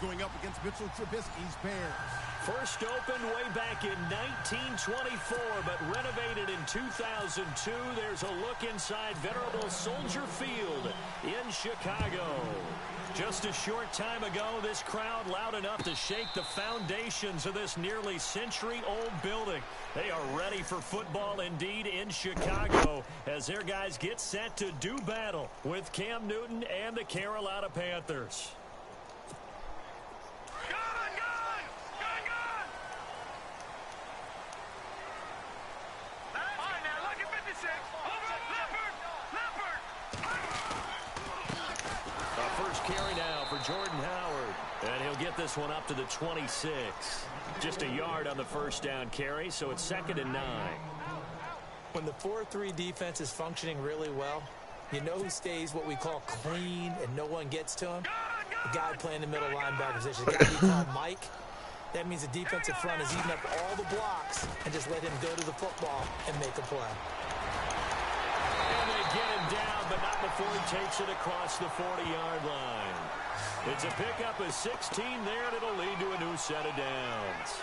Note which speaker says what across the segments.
Speaker 1: going up against Mitchell Trubisky's Bears.
Speaker 2: First opened way back in 1924, but renovated in 2002. There's a look inside venerable Soldier Field in Chicago. Just a short time ago, this crowd loud enough to shake the foundations of this nearly century-old building. They are ready for football indeed in Chicago as their guys get set to do battle with Cam Newton and the Carolina Panthers. Carry now for Jordan Howard, and he'll get this one up to the 26. Just a yard on the first down carry, so it's 2nd and 9.
Speaker 3: When the 4-3 defense is functioning really well, you know who stays what we call clean and no one gets to him? The guy playing the middle linebacker position, the guy we call Mike. That means the defensive front is eating up all the blocks and just let him go to the football and make a play.
Speaker 2: And they get him down, but not before he takes it across the 40-yard line. It's a pickup of 16 there, and it'll lead to a new set of downs.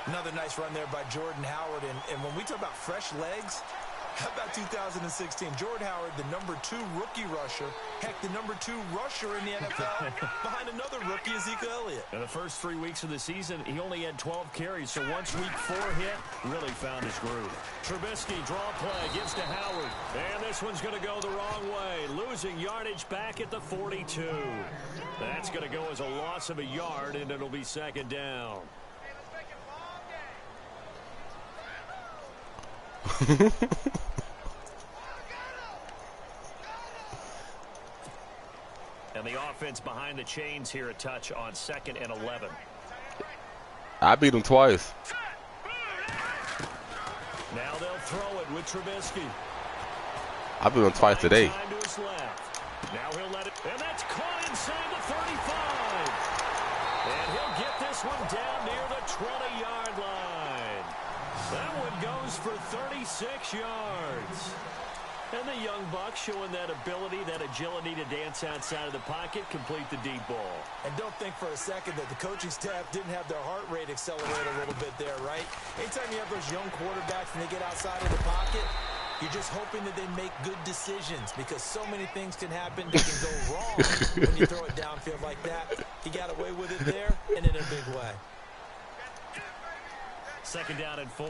Speaker 3: Another nice run there by Jordan Howard. And when we talk about fresh legs, how about 2016? Jordan Howard, the #2 rookie rusher. Heck, the #2 rusher in the NFL behind another rookie, Ezekiel Elliott.
Speaker 2: In the first 3 weeks of the season, he only had 12 carries, so once week 4 hit, really found his groove. Trubisky, draw play, gives to Howard. And this one's going to go the wrong way, losing yardage back at the 42. That's going to go as a loss of a yard, and it'll be 2nd down. And the offense behind the chains here a touch on 2nd and 11.
Speaker 4: I beat him twice.
Speaker 2: Now they'll throw it with Trubisky.
Speaker 4: I beat him twice today.
Speaker 2: Time to his left. Now he'll let it, and that's caught inside the 35. And he'll get this one down near the 20-yard line. That one goes for 36 yards. And the young buck showing that ability, that agility to dance outside of the pocket, complete the deep ball.
Speaker 3: And don't think for a second that the coaching staff didn't have their heart rate accelerate a little bit there, right? Anytime you have those young quarterbacks and they get outside of the pocket, you're just hoping that they make good decisions because so many things can happen that can go wrong when you throw it downfield like that. He got away with it there and in a big way.
Speaker 2: 2nd down and 4.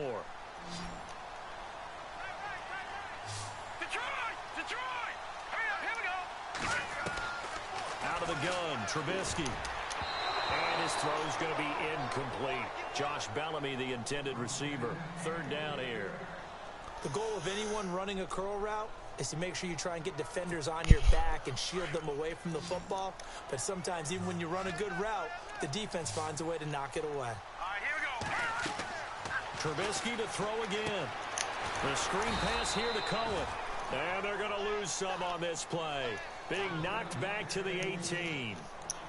Speaker 2: Out of the gun, Trubisky. And his throw's going to be incomplete. Josh Bellamy, the intended receiver. 3rd down here.
Speaker 3: The goal of anyone running a curl route is to make sure you try and get defenders on your back and shield them away from the football. But sometimes even when you run a good route, the defense finds a way to knock it away.
Speaker 5: All right, here we go.
Speaker 2: Trubisky to throw again. The screen pass here to Cohen. And they're going to lose some on this play. Being knocked back to the 18.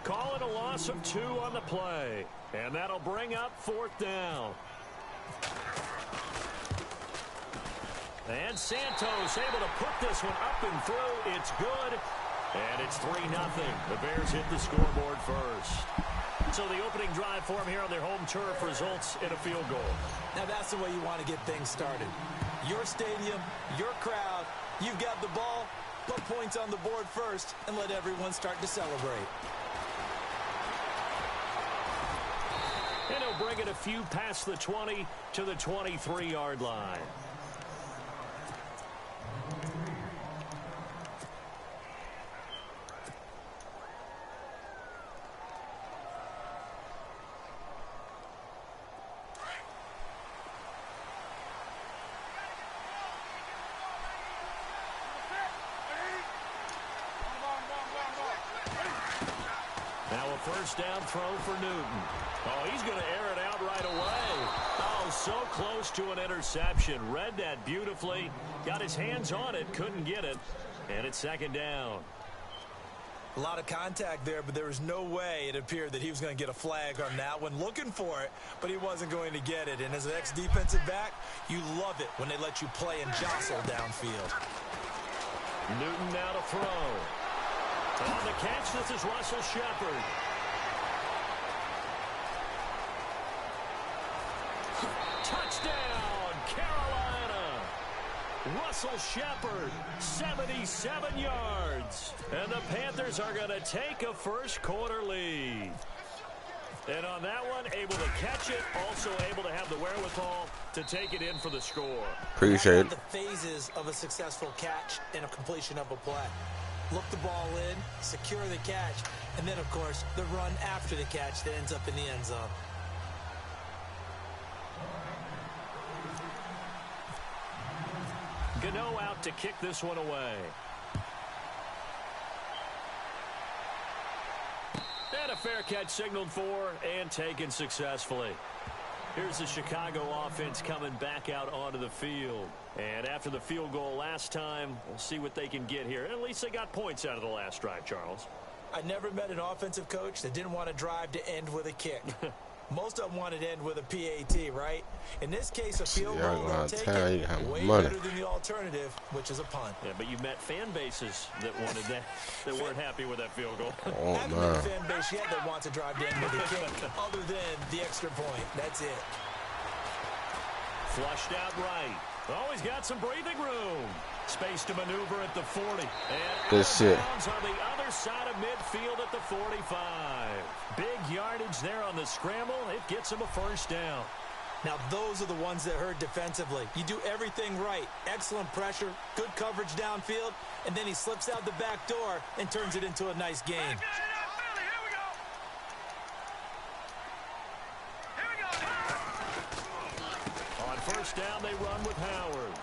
Speaker 2: Call it a loss of 2 on the play. And that'll bring up 4th down. And Santos able to put this one up and through. It's good. And it's 3-0. The Bears hit the scoreboard first. So the opening drive for them here on their home turf results in a field goal.
Speaker 3: Now that's the way you want to get things started. Your stadium, your crowd, you've got the ball, put points on the board first, and let everyone start to celebrate.
Speaker 2: And he'll bring it a few past the 20 to the 23-yard line. First down throw for Newton. Oh, he's going to air it out right away. Oh, so close to an interception. Read that beautifully. Got his hands on it. Couldn't get it. And it's 2nd down.
Speaker 3: A lot of contact there, but there was no way it appeared that he was going to get a flag on that one. Looking for it, but he wasn't going to get it. And as an ex-defensive back, you love it when they let you play and jostle downfield.
Speaker 2: Newton now to throw. On the catch, this is Russell Shepard. Touchdown, Carolina. Russell Shepard, 77 yards. And the Panthers are going to take a first quarter lead. And on that one, able to catch it, also able to have the wherewithal to take it in for the score.
Speaker 4: Appreciate it.
Speaker 3: The phases of a successful catch and a completion of a play. Look the ball in, secure the catch, and then, of course, the run after the catch that ends up in the end zone.
Speaker 2: Gano out to kick this one away. And a fair catch signaled for and taken successfully. Here's the Chicago offense coming back out onto the field. And after the field goal last time, we'll see what they can get here. At least they got points out of the last drive, Charles.
Speaker 3: I never met an offensive coach that didn't want to drive to end with a kick. Most of them wanted to end with a PAT, right? In this case, a field goal, they'll take it way better than the alternative, which is a punt.
Speaker 2: Yeah, but you've met fan bases that wanted that, that weren't happy with that field goal.
Speaker 4: Oh,
Speaker 3: I haven't met a fan base yet that wants to drive to end with a kick, other than the extra point. That's it.
Speaker 2: Flushed out right. Always got some breathing room. Space to maneuver at the 40. And
Speaker 4: good shit.
Speaker 2: On the other side of midfield at the 45. Big yardage there on the scramble. It gets him a first down.
Speaker 3: Now, those are the ones that hurt defensively. You do everything right. Excellent pressure, good coverage downfield, and then he slips out the back door and turns it into a nice gain.
Speaker 2: On first down, they run with Howard.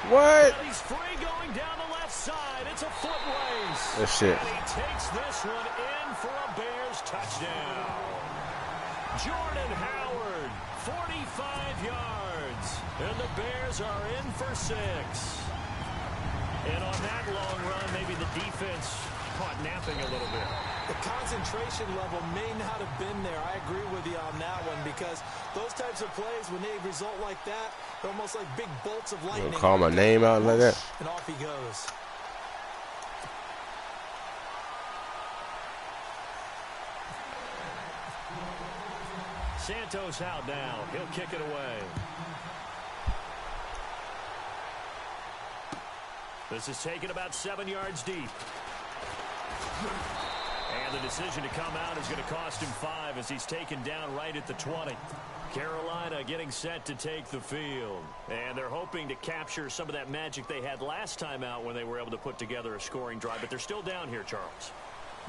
Speaker 4: What?
Speaker 2: And he's free going down the left side. It's a foot race.
Speaker 4: That shit.
Speaker 2: And he takes this one in for a Bears touchdown. Jordan Howard, 45 yards. And the Bears are in for 6. And on that long run, maybe the defense caught napping a little bit.
Speaker 3: The concentration level may not have been there. I agree with you on that one, because those types of plays, when they result like that, they're almost like big bolts of lightning.
Speaker 4: Call my name out like that.
Speaker 3: And off he goes.
Speaker 2: Santos out now. He'll kick it away. This is taken about 7 yards deep. And the decision to come out is going to cost him 5 as he's taken down right at the 20. Carolina getting set to take the field. And they're hoping to capture some of that magic they had last time out when they were able to put together a scoring drive. But they're still down here, Charles.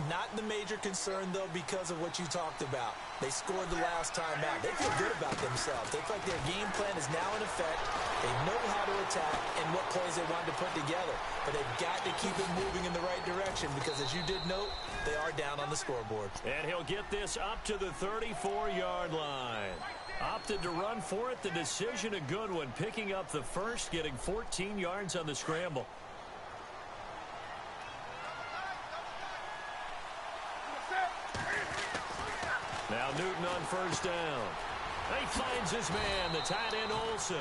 Speaker 3: Not the major concern, though, because of what you talked about. They scored the last time out. They feel good about themselves. They feel like their game plan is now in effect. They know how to attack and what plays they want to put together. But they've got to keep it moving in the right direction because, as you did note, they are down on the scoreboard.
Speaker 2: And he'll get this up to the 34-yard line. Opted to run for it. The decision a good one. Picking up the first, getting 14 yards on the scramble. Now Newton on first down. He finds his man, the tight end Olsen.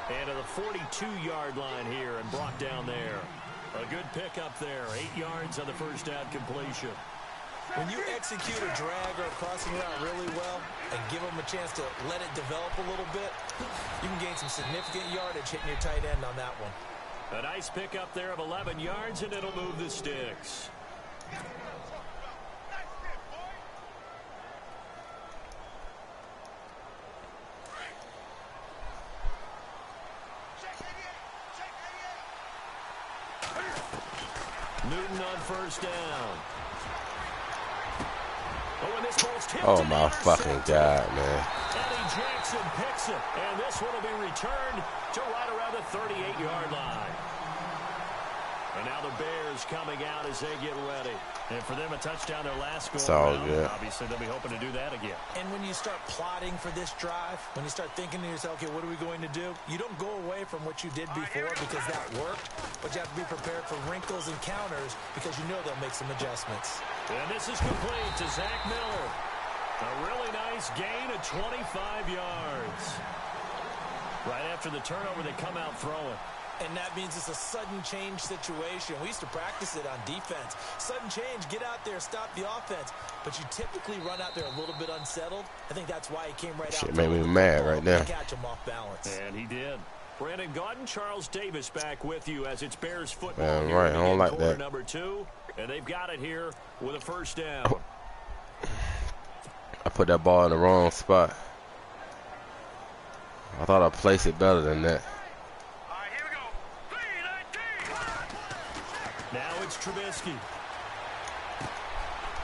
Speaker 2: And to the 42-yard line here and brought down there. A good pickup there. 8 yards on the first down completion.
Speaker 3: When you execute a drag or a crossing route really well and give them a chance to let it develop a little bit, you can gain some significant yardage hitting your tight end on that one.
Speaker 2: A nice pickup there of 11 yards, and it'll move the sticks. Newton on first down. Oh, and this ball's tipped.
Speaker 4: Oh, my fucking God, man.
Speaker 2: Eddie Jackson picks it, and this one will be returned to right around the 38-yard line. And now the Bears coming out as they get ready. And for them, a touchdown their last goal.
Speaker 4: It's all
Speaker 2: round.
Speaker 4: good.
Speaker 2: Obviously, they'll be hoping to do that again.
Speaker 3: And when you start plotting for this drive, when you start thinking to yourself, okay, what are we going to do? You don't go away from what you did before because that worked, but you have to be prepared for wrinkles and counters because you know they'll make some adjustments.
Speaker 2: And this is complete to Zach Miller. A really nice gain of 25 yards. Right after the turnover, they come out throwing.
Speaker 3: And that means it's a sudden change situation. We used to practice it on defense. Sudden change, get out there, stop the offense. But you typically run out there a little bit unsettled. I think that's why he came right out.
Speaker 4: Shit made me mad right now.
Speaker 3: Catch him off balance.
Speaker 2: And he did. Brandon Gaudin, Charles Davis back with you as it's Bears football.
Speaker 4: Man, right, I don't like that.
Speaker 2: Number 2, and they've got it here with a first down.
Speaker 4: I put that ball in the wrong spot. I thought I placed it better than that.
Speaker 5: All right, here we go. 3-19.
Speaker 2: Now it's Trubisky.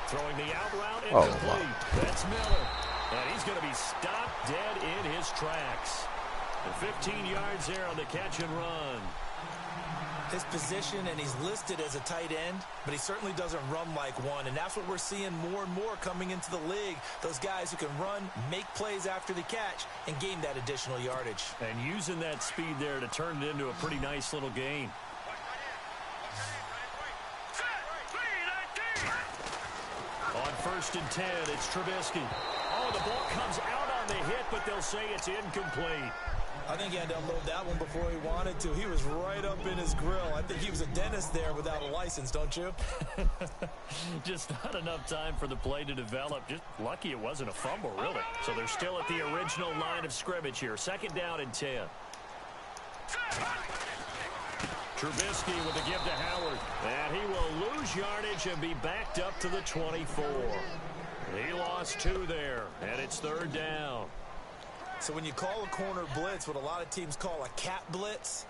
Speaker 2: Throwing the out route and
Speaker 4: Oh,
Speaker 2: complete.
Speaker 4: wow.
Speaker 2: That's Miller. And he's going to be stopped dead in his tracks. And 15 yards there on the catch and run.
Speaker 3: His position, and he's listed as a tight end, but he certainly doesn't run like one, and that's what we're seeing more and more coming into the league. Those guys who can run, make plays after the catch, and gain that additional yardage.
Speaker 2: And using that speed there to turn it into a pretty nice little gain. On 1st and 10, it's Trubisky. Oh, the ball comes out on the hit, but they'll say it's incomplete.
Speaker 3: I think he had to unload that one before he wanted to. He was right up in his grill. I think he was a dentist there without a license, don't you?
Speaker 2: Just not enough time for the play to develop. Just lucky it wasn't a fumble, really. So they're still at the original line of scrimmage here. 2nd down and 10. Trubisky with a give to Howard. And he will lose yardage and be backed up to the 24. He lost 2 there, and it's 3rd down.
Speaker 3: So when you call a corner blitz, what a lot of teams call a cat blitz,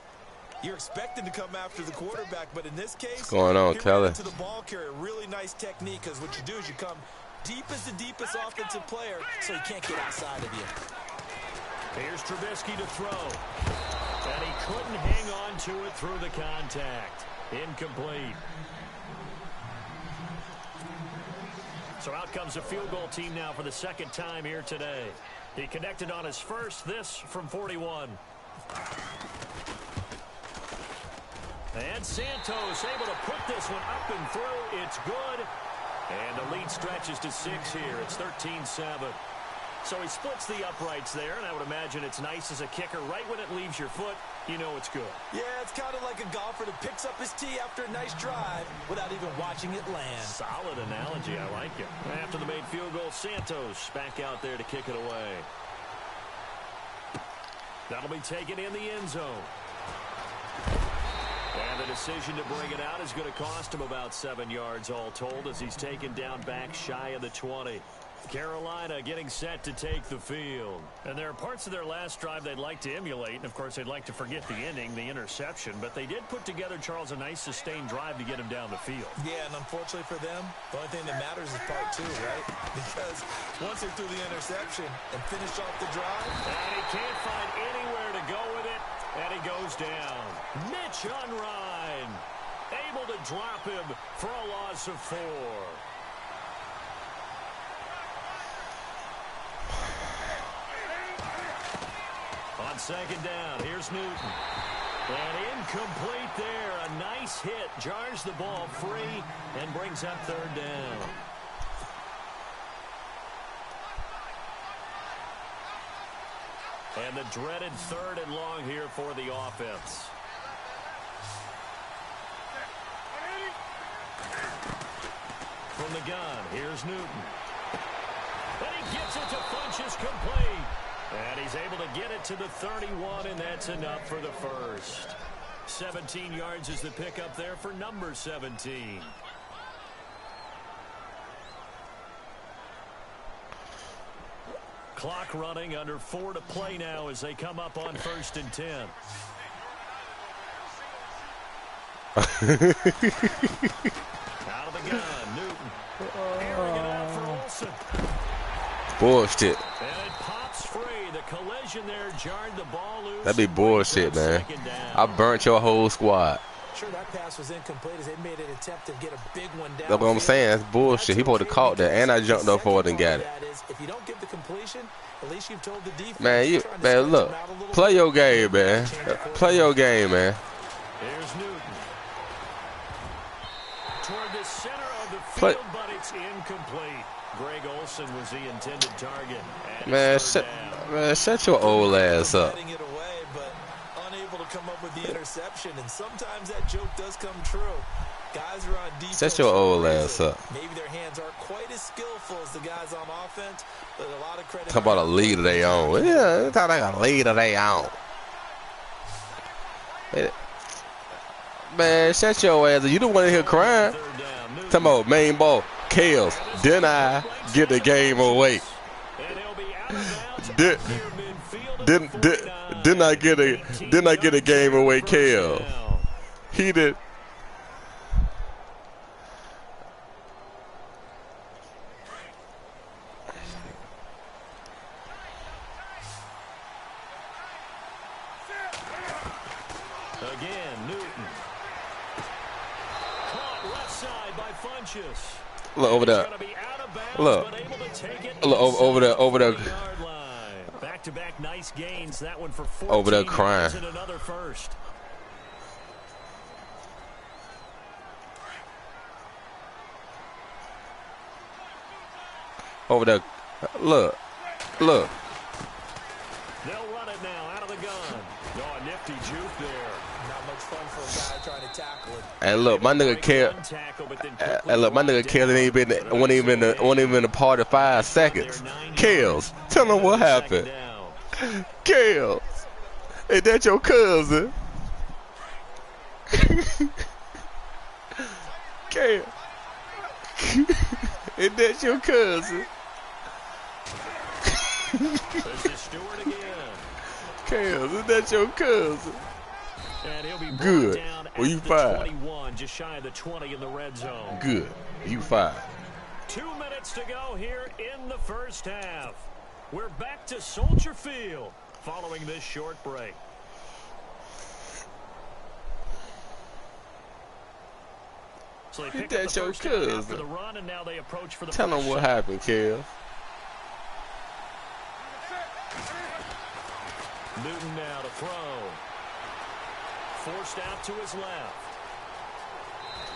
Speaker 3: you're expected to come after the quarterback. But in this case,
Speaker 4: what's going on, Kelly?
Speaker 3: To the ball carrier, really nice technique, because what you do is you come deep as the deepest offensive player, so he can't get outside of you.
Speaker 2: Here's Trubisky to throw. And he couldn't hang on to it through the contact. Incomplete. So out comes a field goal team now for the 2nd time here today. He connected on his first, this from 41. And Santos able to put this one up and through. It's good. And the lead stretches to 6 here. It's 13-7. So he splits the uprights there, and I would imagine it's nice as a kicker. Right when it leaves your foot, you know it's good.
Speaker 3: Yeah, it's kind of like a golfer that picks up his tee after a nice drive without even watching it land.
Speaker 2: Solid analogy. I like it. After the made field goal, Santos back out there to kick it away. That'll be taken in the end zone. And the decision to bring it out is going to cost him about 7 yards all told as he's taken down back shy of the 20. Carolina getting set to take the field. And there are parts of their last drive they'd like to emulate. And, of course, they'd like to forget the ending, the interception. But they did put together, Charles, a nice sustained drive to get him down the field.
Speaker 3: Yeah, and unfortunately for them, the only thing that matters is part 2, right? Because once they threw the interception and finished off the drive.
Speaker 2: And he can't find anywhere to go with it. And he goes down. Mitch Unrein able to drop him for a loss of 4. On 2nd down, here's Newton. And incomplete there. A nice hit. Jars the ball free and brings up 3rd down. And the dreaded 3rd and long here for the offense. From the gun, here's Newton. And he gets it to Funchess complete. And he's able to get it to the 31, and that's enough for the first. 17 yards is the pickup there for number 17. Clock running, under 4 to play now as they come up on 1st and 10. Out of the gun, Newton. Airing it out for Olsen.
Speaker 4: Bullshit.
Speaker 2: And it pops free. The collision there jarred the ball loose.
Speaker 4: That'd be bullshit, man. I burnt your whole squad.
Speaker 3: Sure, that pass was incomplete as they made an attempt to get a big one down.
Speaker 4: That's what I'm saying. That's bullshit. He supposed to caught that, and I jumped up for it and got it.
Speaker 3: If you don't give the completion, at least you've told the defense.
Speaker 4: Man, look, play your game, man. Play your game, man.
Speaker 2: Here's Newton. Toward the center of the field, but it's incomplete. Greg Olsen was the intended target.
Speaker 4: Man, shut your old ass up.
Speaker 3: It away, but unable to come up with the interception, and sometimes that joke does come true. Guys are on defense.
Speaker 4: Set your old ass up.
Speaker 3: Maybe their hands aren't quite as skillful as the guys on offense, but a lot of credit.
Speaker 4: Talk about a lead of their own. Yeah, it's like a lead of their own. Man, shut your ass. You don't want to hear crying. Talking about main ball. Kales, didn't I get the game away? Didn't I get a game away, Kale? He did.
Speaker 2: Again, Newton. Caught left side by Funchess.
Speaker 4: Look over there. Look over there.
Speaker 2: Back-to-back nice gains. That one for 14
Speaker 4: over there crying.
Speaker 2: And another first.
Speaker 4: Over there. Look.
Speaker 2: They'll run it now out of the gun. Oh, a nifty juke there.
Speaker 3: Not much fun for a guy trying to tackle it.
Speaker 4: And look, my nigga Kale. And look, my nigga Kale ain't been wasn't even a part of 5 seconds. Kales, tell him what happened. Kale, is that your cousin? Kale, is that your cousin? Kale, is that your cousin? Good. Well, you fired.
Speaker 2: Just shy of the 20 in the red zone.
Speaker 4: Good. You fired.
Speaker 2: 2 minutes to go here in the first half. We're back to Soldier Field following this short break. So they pick up the first down after the run, and now they approach for the
Speaker 4: Tell them what happened, Kale.
Speaker 2: Newton now to throw. Forced out to his left.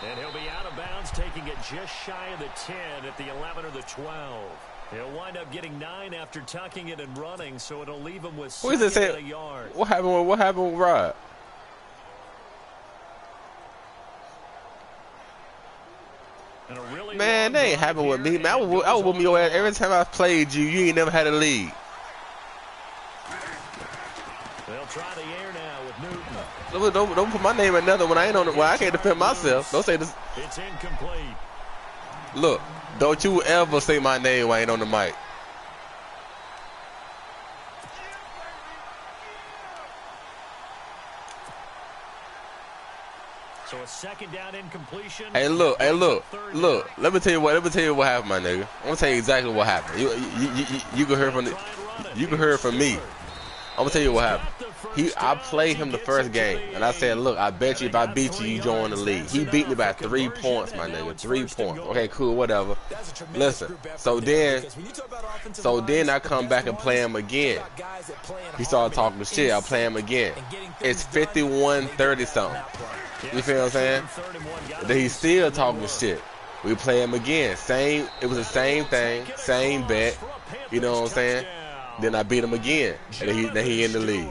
Speaker 2: And he'll be out of bounds, taking it just shy of the 10 at the 11 or the 12. He'll wind up getting 9 after tucking it and running, so it'll leave him with 7 a yard.
Speaker 4: What happened with Rod? Man, that ain't happened with me. Man, I was with your ass every time I played you. You ain't never had a lead.
Speaker 2: They'll try the air now with Newton.
Speaker 4: Don't put my name in another when I ain't on it. Well, I can't defend myself. Don't say this.
Speaker 2: It's incomplete.
Speaker 4: Look, don't you ever say my name when I ain't on the mic.
Speaker 2: So a second down incompletion.
Speaker 4: Hey, look. Let me tell you what happened, my nigga. I'm gonna tell you exactly what happened. You can hear from me. I'm gonna tell you what happened. I played him the first game, and I said, look, I bet you if I beat you, you join the league. He beat me by 3 points, my nigga. 3 points. Okay, cool, whatever. Listen, so then I come back and play him again. He started talking shit. I play him again. It's 51-30 something. You feel what I'm saying? Then he's still talking shit. We play him again. It was the same thing, same bet. You know what I'm saying? Then I beat him again, and then he in the league.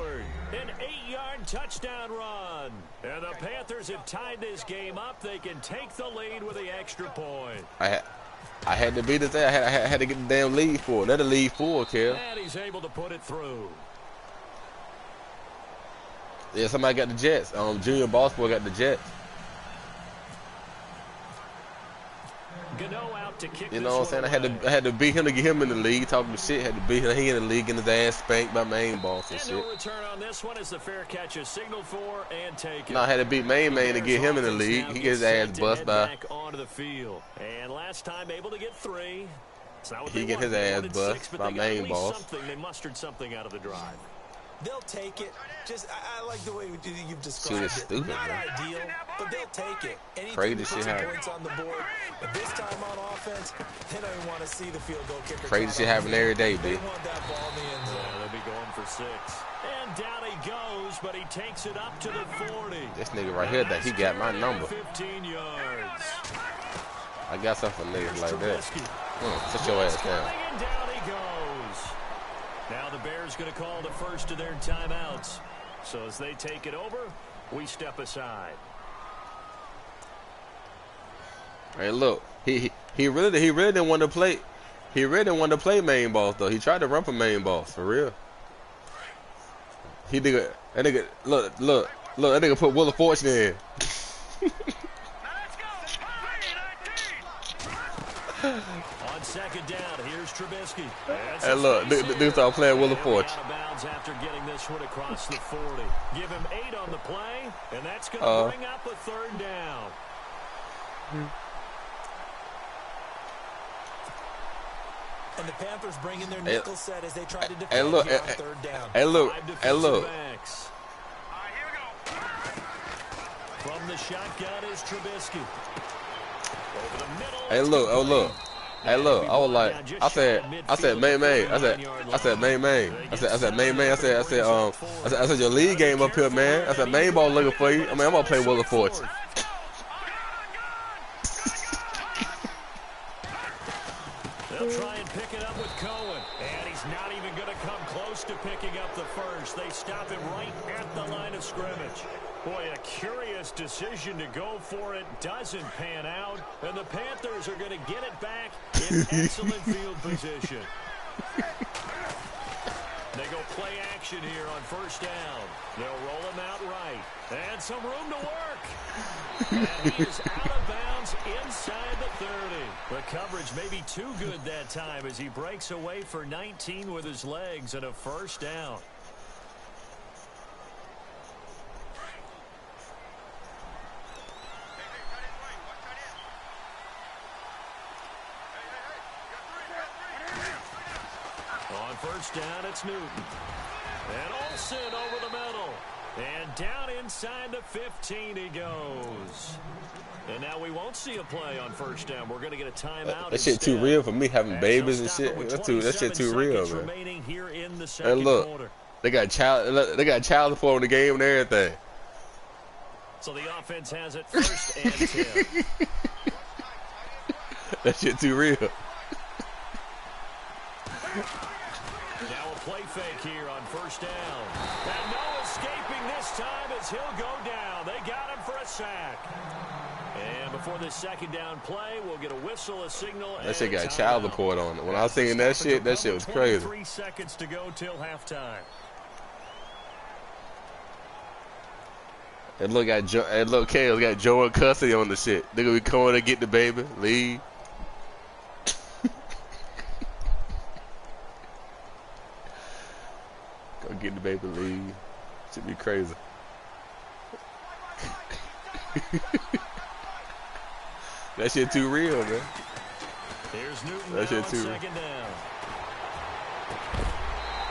Speaker 2: An 8-yard touchdown run. And the Panthers have tied this game up. They can take the lead with the extra point.
Speaker 4: I had to beat his ass. I had to get the damn lead for it. Let the lead for it, Kel.
Speaker 2: And he's able to put it through.
Speaker 4: Yeah, somebody got the Jets. Junior Ballsport got the Jets. You know what I'm saying? I had to beat him to get him in the league. Talking shit, had to beat him. He in the league, getting his ass spanked by main boss and shit.
Speaker 2: No return on this one as the fair catch is signaled for and taken.
Speaker 4: No, I had to beat main to get him in the league. He gets his ass bust by.
Speaker 2: Back onto the field. And last time able to get 3.
Speaker 4: He get his ass bust by main boss.
Speaker 2: They mustered something out of the drive.
Speaker 3: They'll take it. I like the way you've described it.
Speaker 4: Stupid,
Speaker 3: Not
Speaker 4: man.
Speaker 3: ideal, but they'll take it.
Speaker 4: Crazy shit happen.
Speaker 3: Points on the board, but this time on offense, they don't even want to see the field goal kicker.
Speaker 4: Crazy shit happen every day,
Speaker 3: They
Speaker 4: B.
Speaker 3: want that ball in the end zone.
Speaker 2: They'll be going for 6. And down he goes, but he takes it up to the 40.
Speaker 4: This nigga right here, that he got my number.
Speaker 2: 15 yards.
Speaker 4: I got something for niggas like that. Sit your ass down.
Speaker 2: And down he goes. Now the Bears going to call the first of their timeouts. So as they take it over, we step aside.
Speaker 4: Hey, look, he really didn't want to play. He really didn't want to play main boss though. He tried to run for main boss for real. That nigga, look, that nigga put Wheel of Fortune in.
Speaker 2: On second down, here's Trubisky.
Speaker 4: Hey, look, nigga started playing Wheel of Fortune.
Speaker 2: Out of bounds after getting this one across the 40. Give him 8 on the play, and that's going to bring up a third down.
Speaker 3: And the Panthers bring in their nickel set as they try to defend
Speaker 4: Hey, look,
Speaker 3: here on third down.
Speaker 4: Hey, look.
Speaker 2: Backs.
Speaker 5: Here we go.
Speaker 2: From the shotgun is Trubisky. Over the middle.
Speaker 4: Hey, look, Hey, look, I was like, I said, main. I said, your league game up here, man. I said, main ball looking for you. I mean, I'm gonna play Wheel of Fortune.
Speaker 2: They'll try and pick it up with Cohen. And he's not even going to come close to picking up the first. They stop him right at the line of scrimmage. Boy, a curious decision to go for it. Doesn't pan out. And the Panthers are going to get it back in excellent field position. They go play action here on first down. They'll roll him out right. And some room to work. And he is out of bounds inside the 30. The coverage may be too good that time as he breaks away for 19 with his legs and a first down. On first down, it's Newton. And Olsen over the middle. And down inside the 15 he goes. And now we won't see a play on first down. We're going to get a timeout.
Speaker 4: That shit too real for me having babies and shit. That shit too real, man.
Speaker 2: Here in the
Speaker 4: And look,
Speaker 2: quarter.
Speaker 4: they got child support on the game and everything.
Speaker 2: So the offense has it first and 10.
Speaker 4: That shit too real.
Speaker 2: Now a play fake here on first down. And no escaping this time as he'll go down. They got him for a sack. And before this second down play, we'll get a whistle, a signal.
Speaker 4: That shit got child support on it. When I was singing that shit was crazy.
Speaker 2: 3 seconds to go till halftime.
Speaker 4: And look, Kale's got Joe in custody on the shit. They gonna be coming to get the baby, leave. Go get the baby, leave. Should be crazy. That shit too real, man.
Speaker 2: Here's Newton.
Speaker 4: That shit too real.
Speaker 2: Second down.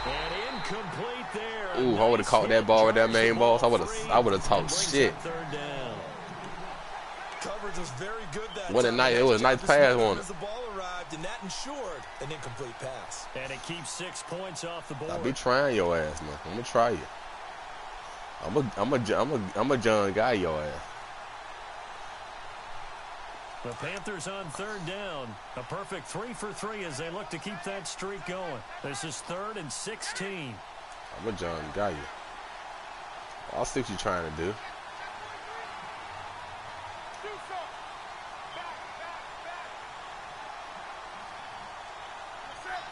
Speaker 2: And incomplete there.
Speaker 4: Ooh, I would have caught that ball with that main boss. I would have talked shit.
Speaker 2: Third down.
Speaker 3: Coverage was very good that
Speaker 4: What a
Speaker 3: time.
Speaker 4: night. It was a nice pass on it.
Speaker 3: As the ball arrived, and that ensured an incomplete pass.
Speaker 2: And it keeps 6 points off the board.
Speaker 4: I be trying your ass, man. I'm gonna try you. I'm a John guy, your ass.
Speaker 2: The Panthers on third down. A perfect 3 for 3 as they look to keep that streak going. This is 3rd and 16.
Speaker 4: I'm a John guy. I'll see what you're trying to do.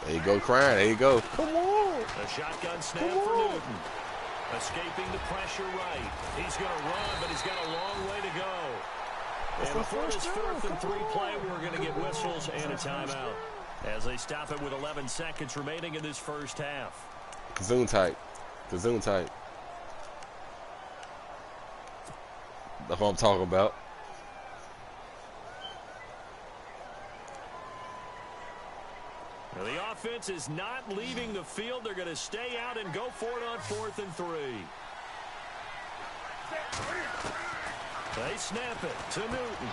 Speaker 4: There you go, crying. There you go. Come on.
Speaker 2: A shotgun snap for Newton. Escaping the pressure right. He's going to run, but he's got a long way to go. And before this 4th and 3 play, we're going to get whistles and a timeout as they stop it with 11 seconds remaining in this first half.
Speaker 4: Kazoon tight. Kazoon tight. That's what I'm talking about.
Speaker 2: Now the offense is not leaving the field. They're going to stay out and go for it on 4th and 3. They snap it to Newton.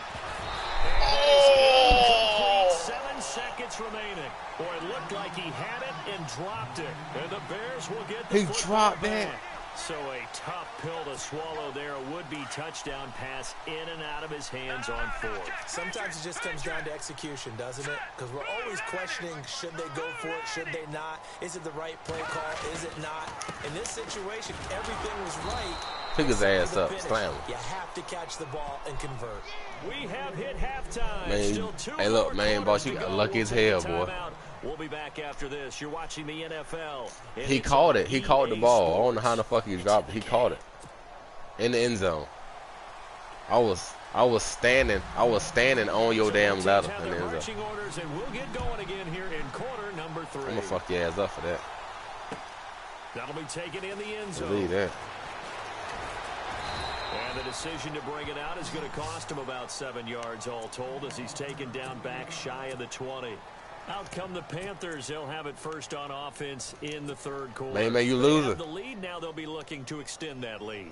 Speaker 2: And 7 seconds remaining. Boy, it looked like he had it and dropped it. And the Bears will get the
Speaker 4: He dropped that.
Speaker 2: So a tough pill to swallow there. A would-be touchdown pass in and out of his hands on fourth.
Speaker 3: Sometimes it just comes down to execution, doesn't it? Because we're always questioning, should they go for it, should they not? Is it the right play call, is it not? In this situation, everything was right.
Speaker 4: Pick his ass up, slam him.
Speaker 3: You have to catch the ball and convert.
Speaker 2: We have hit halftime.
Speaker 4: Man,
Speaker 2: Still two
Speaker 4: hey, look,
Speaker 2: more
Speaker 4: man, boss, you
Speaker 2: quarters to
Speaker 4: got
Speaker 2: go.
Speaker 4: lucky as
Speaker 2: We'll
Speaker 4: hell,
Speaker 2: take a
Speaker 4: boy.
Speaker 2: timeout. We'll be back after this. You're watching the NFL.
Speaker 4: He caught it. He caught the ball. I don't know how the fuck he dropped it. He caught it in the end zone. I was standing on your damn ladder in the end zone.
Speaker 2: Orders, and we'll get going again here in quarter number 3.
Speaker 4: I'm gonna fuck your ass up for that.
Speaker 2: That'll be taken in the end zone.
Speaker 4: Believe that.
Speaker 2: And the decision to bring it out is going to cost him about 7 yards all told as he's taken down back shy of the 20. Out come the Panthers. They'll have it first on offense in the third quarter.
Speaker 4: Man, you losing.
Speaker 2: The lead now. They'll be looking to extend that lead.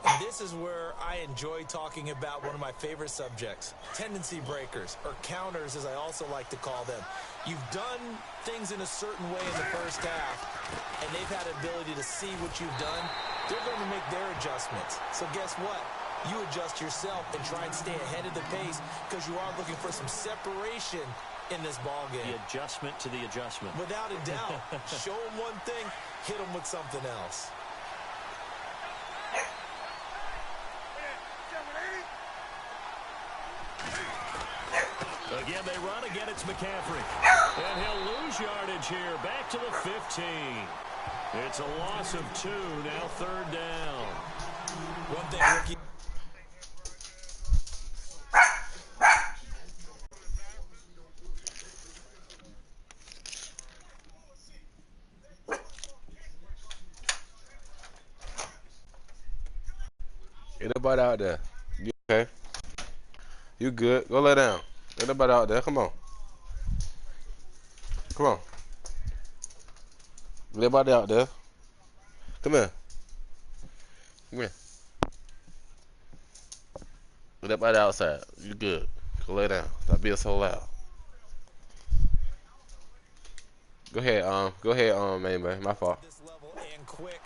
Speaker 3: And this is where I enjoy talking about one of my favorite subjects, tendency breakers, or counters as I also like to call them. You've done things in a certain way in the first half, and they've had ability to see what you've done. They're going to make their adjustments. So guess what? You adjust yourself and try and stay ahead of the pace because you are looking for some separation in this ball game.
Speaker 2: The adjustment to the adjustment.
Speaker 3: Without a doubt. Show them one thing, hit them with something else.
Speaker 2: Again, they run. Again, it's McCaffrey. And he'll lose yardage here. Back to the 15. It's a loss of 2. Now third down.
Speaker 3: One thing, rookie.
Speaker 4: Get the butt out there. You okay? You good? Go lay down. Get the butt out there. Come on. Come on. Get the butt out there. Come here. Come here. Get that butt outside. You good? Go lay down. Stop being so loud. Go ahead, man. My fault.
Speaker 3: This level and quick.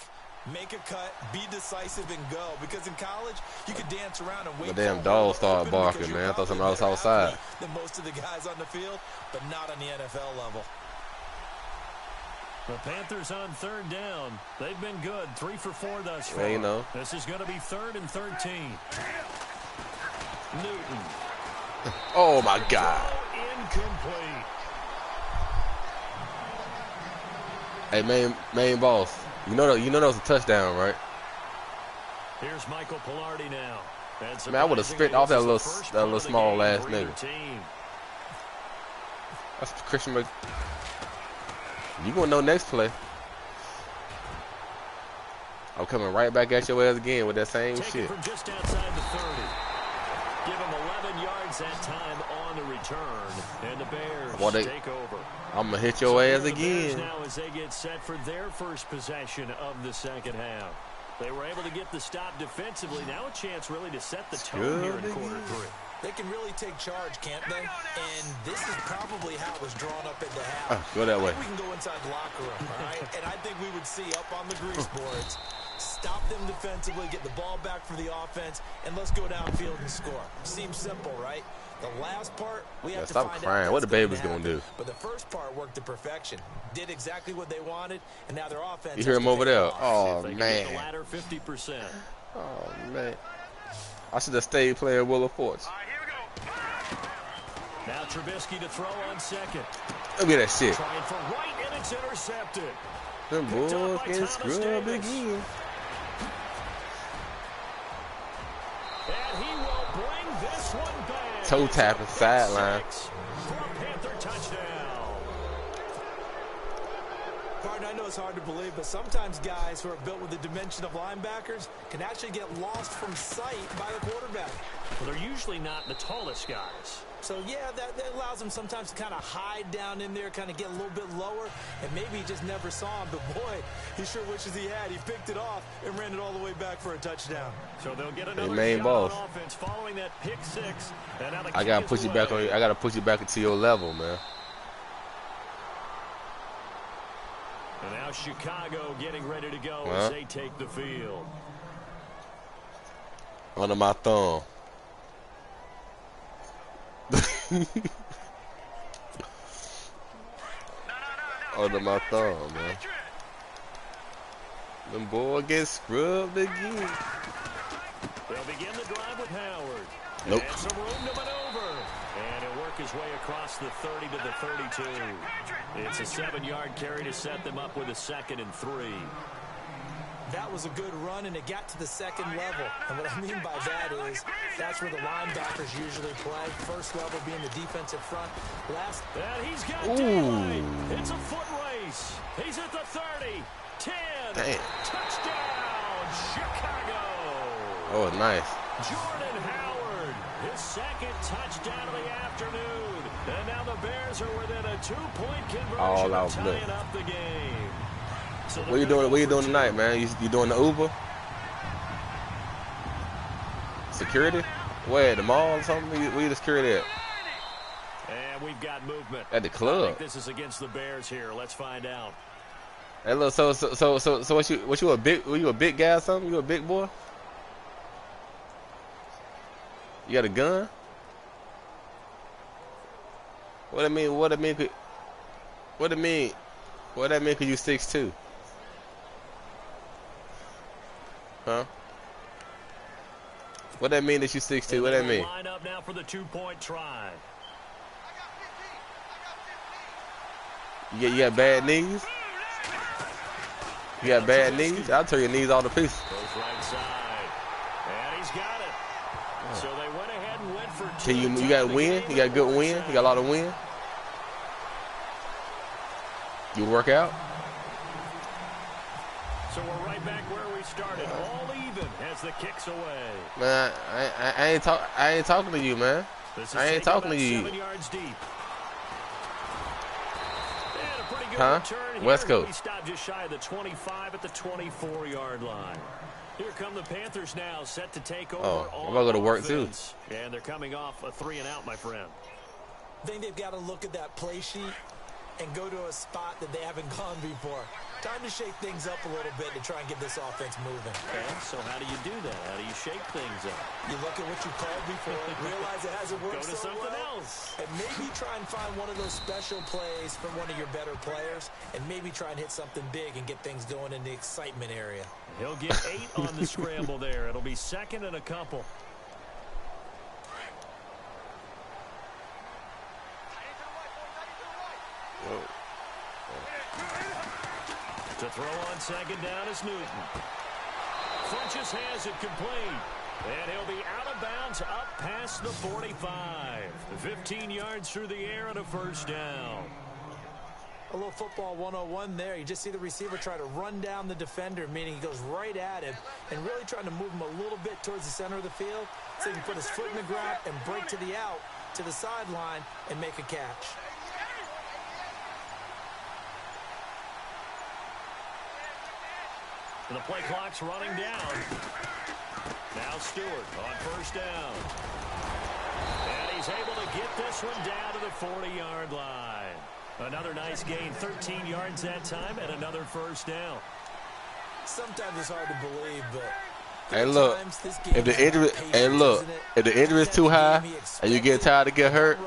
Speaker 3: Make a cut, be decisive, and go. Because in college, you could dance around and wait.
Speaker 4: The damn dog started barking, man. I thought somebody else outside.
Speaker 3: Than most of the guys on the field, but not on the NFL level.
Speaker 2: The Panthers on third down. They've been good. 3 for 4 thus far.
Speaker 4: Yeah, you know.
Speaker 2: This is going to be 3rd and 13. Newton.
Speaker 4: Oh my God.
Speaker 2: Incomplete.
Speaker 4: Hey, main boss. You know that was a touchdown, right?
Speaker 2: Here's Michael Pilardi now.
Speaker 4: Man, I would have spit off that little small ass nigga. That's Christian Mc... You gonna know next play. I'm coming right back at your ass again with that same shit.
Speaker 2: From just outside the 30. Give him 11 yards that time on the return. And the Bears take over.
Speaker 4: I'm gonna hit your ass
Speaker 2: The
Speaker 4: again.
Speaker 2: Bears now as they get set for their first possession of the second half. They were able to get the stop defensively. Now a chance really to set the tone here in quarter 3.
Speaker 3: They can really take charge, can't they? And this is probably how it was drawn up at the half.
Speaker 4: Go that way.
Speaker 3: We can go inside the locker room, all right? And I think we would see up on the grease boards, stop them defensively, get the ball back for the offense, and let's go downfield and score. Seems simple, right? The last part, we have to
Speaker 4: stop
Speaker 3: find
Speaker 4: crying.
Speaker 3: out
Speaker 4: What the baby's
Speaker 3: gonna
Speaker 4: do?
Speaker 3: But the first part worked to perfection. Did exactly what they wanted, and now their offense.
Speaker 4: You hear him over there? Oh,
Speaker 2: They
Speaker 4: man.
Speaker 2: get the latter 50%.
Speaker 4: Oh, man. I should have stayed playing Wheel of Fortune.
Speaker 2: Now Trubisky to throw on second.
Speaker 4: Look at that shit.
Speaker 2: Trying for right, and it's intercepted.
Speaker 4: Them
Speaker 2: Picked up
Speaker 4: boys
Speaker 2: by
Speaker 4: can
Speaker 2: Thomas
Speaker 4: scrub
Speaker 2: Davis.
Speaker 4: again.
Speaker 2: And he will bring this one back.
Speaker 4: Toe tapping, sideline.
Speaker 2: For a Panther touchdown.
Speaker 3: Pardon, I know it's hard to believe, but sometimes guys who are built with the dimension of linebackers can actually get lost from sight by the quarterback.
Speaker 2: Well, they're usually not the tallest guys.
Speaker 3: So, yeah, that allows him sometimes to kind of hide down in there, kind of get a little bit lower, and maybe he just never saw him. But, boy, he sure wishes he had. He picked it off and ran it all the way back for a touchdown.
Speaker 2: So they'll get another
Speaker 4: main
Speaker 2: shot
Speaker 4: boss.
Speaker 2: on offense following that pick 6. And now the
Speaker 4: I gotta
Speaker 2: kick
Speaker 4: push
Speaker 2: is
Speaker 4: you back on.
Speaker 2: away.
Speaker 4: I gotta push you back into your level, man.
Speaker 2: And now Chicago getting ready to go as they take the field.
Speaker 4: Under my thumb. Under my thumb, man. Them boy get scrubbed again.
Speaker 2: They'll begin the drive with Howard.
Speaker 4: Nope.
Speaker 2: And some room to maneuver. And he'll work his way across the 30 to the 32. It's a 7-yard carry to set them up with a 2nd and 3.
Speaker 3: That was a good run, and it got to the second level. And what I mean by that is that's where the linebackers usually play. First level being the defensive front. Last.
Speaker 2: And he's got daylight. It's a foot race. He's at the 30. 10.
Speaker 4: Damn.
Speaker 2: Touchdown, Chicago.
Speaker 4: Oh, nice.
Speaker 2: Jordan Howard, his 2nd touchdown of the afternoon. And now the Bears are within a 2-point conversion of tying up the game. So
Speaker 4: what you doing? What you doing tonight, man? You doing the Uber? Security? Where, at the mall or something? Where you the security at?
Speaker 2: And we've got movement.
Speaker 4: At the club.
Speaker 2: I think this is against the Bears here. Let's find out.
Speaker 4: Hey, look, so what you a big guy or something? You a big boy? You got a gun? What I mean? What I mean? What I mean? What that mean? Cause you 6'2". Huh? What that mean that you 6'2"? What that mean?
Speaker 2: Line up now for the 2-point try.
Speaker 4: You got bad knees? You got bad knees? I'll tear your knees all to pieces.
Speaker 2: Goes right side. And he's got it. So they went ahead and went for 2.
Speaker 4: You got wind? You got good wind? You got a lot of wind? You work out?
Speaker 2: So we're right back where we started. All even as the kicks away.
Speaker 4: Man, I ain't talking to you, man. I ain't talking to you.
Speaker 2: 7 yards deep. And a pretty good return here.
Speaker 4: West Coast.
Speaker 2: He stopped just shy of the 25 at the 24-yard line. Here come the Panthers now, set to take over.
Speaker 4: Oh, I'm gonna go to work too.
Speaker 2: And they're coming off a 3-and-out, my friend.
Speaker 3: I think they've got to look at that play sheet and go to a spot that they haven't gone before. Time to shake things up a little bit to try and get this offense moving.
Speaker 2: Okay, so how do you do that? How do you shake things up?
Speaker 3: You look at what you called before, realize it hasn't worked
Speaker 2: Go to
Speaker 3: so
Speaker 2: something
Speaker 3: well,
Speaker 2: else.
Speaker 3: and maybe try and find one of those special plays from one of your better players, and maybe try and hit something big and get things going in the excitement area.
Speaker 2: He'll get 8 on the scramble there. It'll be 2nd and a couple. To throw on 2nd down is Newton. Funches has it complete. And he'll be out of bounds up past the 45. 15 yards through the air and a 1st down.
Speaker 3: A little football 101 there. You just see the receiver try to run down the defender, meaning he goes right at him and really trying to move him a little bit towards the center of the field so he can put his foot in the ground and break to the out, to the sideline, and make a catch.
Speaker 2: And the play clock's running down. Now Stewart on 1st down. And he's able to get this one down to the 40-yard line. Another nice gain, 13 yards that time, and another 1st down.
Speaker 3: Sometimes it's hard to believe, but
Speaker 4: hey, look, if the injury is too high and you get tired to get hurt,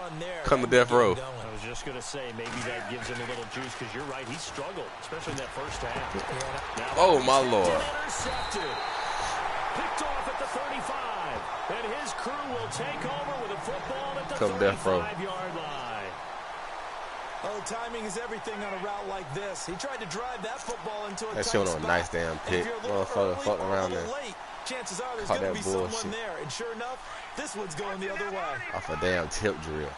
Speaker 4: come to death row.
Speaker 2: I was just going to say, maybe that gives him a little juice, because you're right, he struggled, especially in that 1st half. Now,
Speaker 4: oh, my Lord.
Speaker 2: Intercepted. Picked off at the 35. And his crew will take over with a football at the 35-yard line.
Speaker 3: Oh, timing is everything on a route like this. He tried to drive that football into a
Speaker 4: that
Speaker 3: tight
Speaker 4: showed
Speaker 3: spot.
Speaker 4: on a nice damn pick. Motherfucker fucking around there.
Speaker 3: Late, chances are there's going to be someone there. And sure enough, this one's going the other way.
Speaker 4: Off a damn tip drill.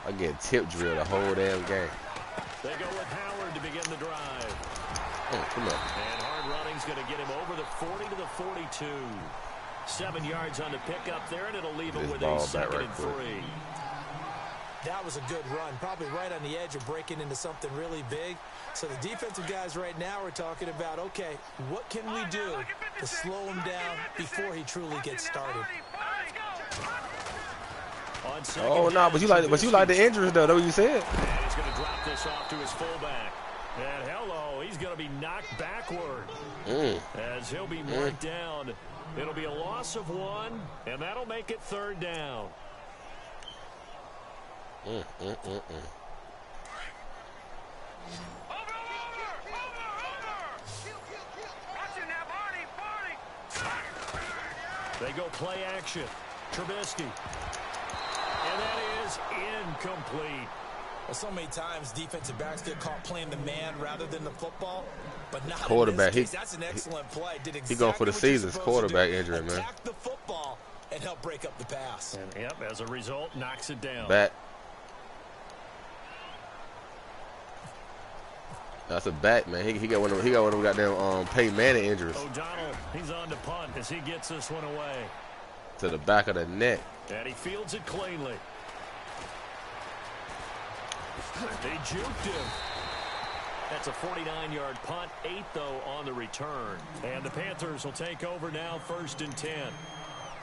Speaker 4: I get tip drill the whole damn game.
Speaker 2: They go with Howard to begin the drive.
Speaker 4: Oh, come on.
Speaker 2: And hard running's going to get him over the 40 to the 42. 7 yards on the pickup there, and it'll leave him with a 2nd and 3.
Speaker 3: That was a good run, probably right on the edge of breaking into something really big. So the defensive guys right now are talking about, okay, what can we do to slow him down before he truly gets started?
Speaker 4: Oh no, but you like the injuries though. That's what you said.
Speaker 2: And he's going to drop this off to his fullback. And hello, he's going to be knocked backward. As he'll be marked down. It'll be a loss of 1, and that'll make it 3rd down. They go play action. Trubisky. And that is incomplete.
Speaker 3: Well, so many times defensive backs get caught playing the man rather than the football, but not
Speaker 4: quarterback.
Speaker 3: In this case. That's an excellent play. Did exactly
Speaker 4: he going for the season's quarterback injury, man.
Speaker 3: Attack the football and help break up the pass.
Speaker 2: And yep, as a result, knocks it down.
Speaker 4: Back. That's a back, man. He got one of them goddamn Peyton Manning injuries.
Speaker 2: O'Donnell, he's on to punt as he gets this one away.
Speaker 4: To the back of the neck.
Speaker 2: And he fields it cleanly. They juked him. That's a 49-yard punt, 8 though on the return. And the Panthers will take over now, 1st and 10.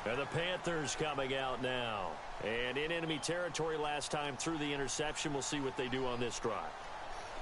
Speaker 2: And the Panthers coming out now. And in enemy territory last time through the interception. We'll see what they do on this drive.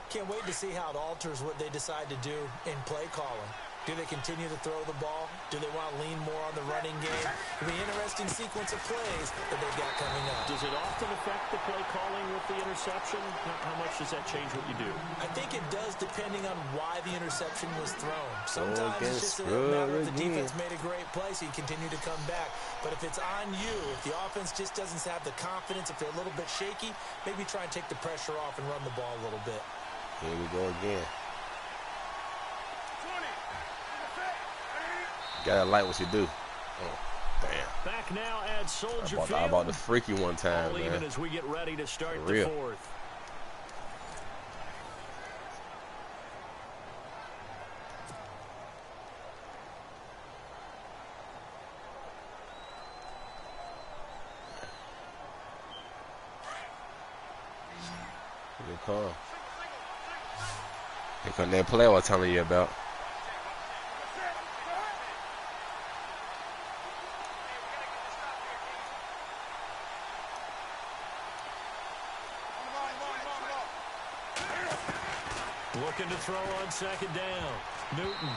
Speaker 3: Can't wait to see how it alters what they decide to do in play calling. Do they continue to throw the ball? Do they want to lean more on the running game? It'll be an interesting sequence of plays that they've got coming up.
Speaker 2: Does it often affect the play calling with the interception? How much does that change what you do?
Speaker 3: I think it does depending on why the interception was thrown. Sometimes it's just a matter of the defense made a great play, so you continue to come back. But if it's on you, if the offense just doesn't have the confidence, if they're a little bit shaky, maybe try and take the pressure off and run the ball a little bit.
Speaker 4: Here we go again. Gotta like what you do. Oh, damn.
Speaker 2: Back now at Soldier Field.
Speaker 4: I bought the freaky one time,
Speaker 2: all
Speaker 4: man.
Speaker 2: Even as we get ready to start
Speaker 4: For
Speaker 2: the
Speaker 4: real.
Speaker 2: 4th.
Speaker 4: Good call. Here come that play I was telling you about.
Speaker 2: Looking to throw on 2nd down. Newton.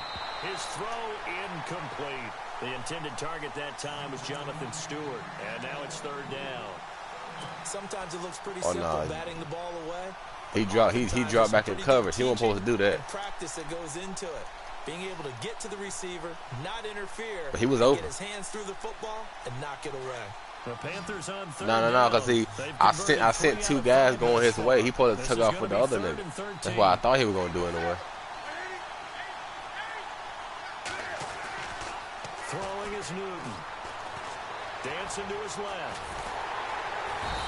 Speaker 2: His throw incomplete. The intended target that time was Jonathan Stewart. And now it's 3rd down.
Speaker 3: Sometimes it looks pretty simple, batting the ball away.
Speaker 4: He dropped back in coverage. He wasn't supposed to do that.
Speaker 3: Practice that goes into it. Being able to get to the receiver, not interfere.
Speaker 4: But he was open.
Speaker 3: Get his hands through the football and knock it away.
Speaker 2: The Panthers on 3rd
Speaker 4: No, because see, I sent 2 guys going his way. He probably took off with the other nigga. That's what I thought he was going to do anyway.
Speaker 2: Throwing is Newton. Dancing to his left.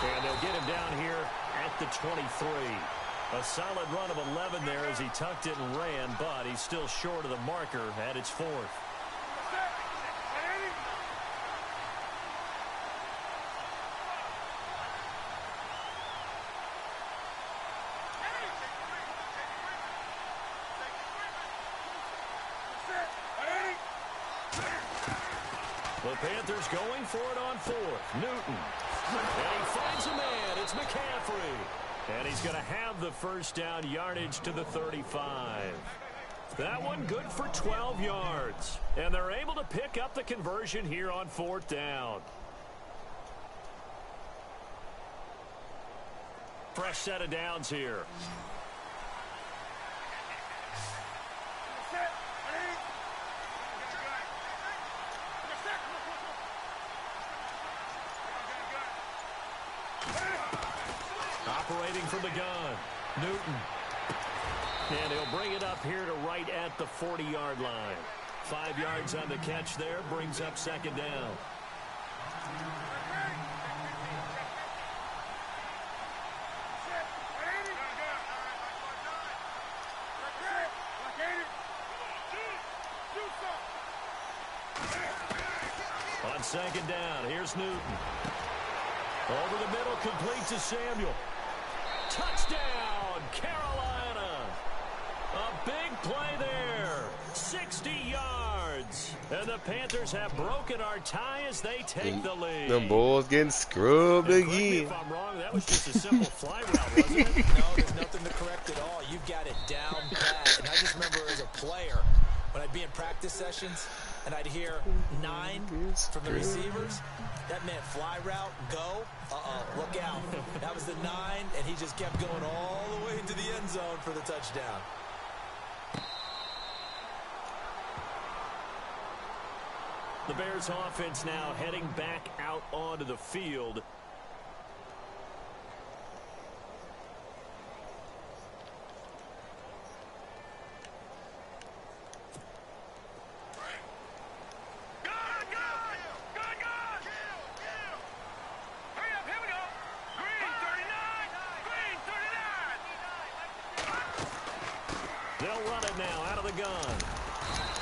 Speaker 2: And they'll get him down here at the 23. A solid run of 11 there as he tucked it and ran, but he's still short of the marker at its 4th. The Panthers going for it on 4th. Newton. And he finds a man. It's McCaffrey. And he's going to have the 1st down yardage to the 35. That one good for 12 yards. And they're able to pick up the conversion here on 4th down. Fresh set of downs here. Operating from the gun, Newton. And he'll bring it up here to right at the 40-yard line. 5 yards on the catch there, brings up 2nd down. On 2nd down, here's Newton. Over the middle, complete to Samuel. Touchdown, Carolina. A big play there. 60 yards. And the Panthers have broken our tie as they take the lead.
Speaker 4: Them boys getting scrubbed
Speaker 2: And correct me
Speaker 4: again.
Speaker 2: if I'm wrong, that was just a simple fly route, wasn't it?
Speaker 3: No, there's nothing to correct at all. You've got it down practice sessions, and I'd hear 9 from the receivers. That meant fly route, go. Look out. That was the 9, and he just kept going all the way into the end zone for the touchdown.
Speaker 2: The Bears offense now heading back out onto the field. They'll run it now out of the gun.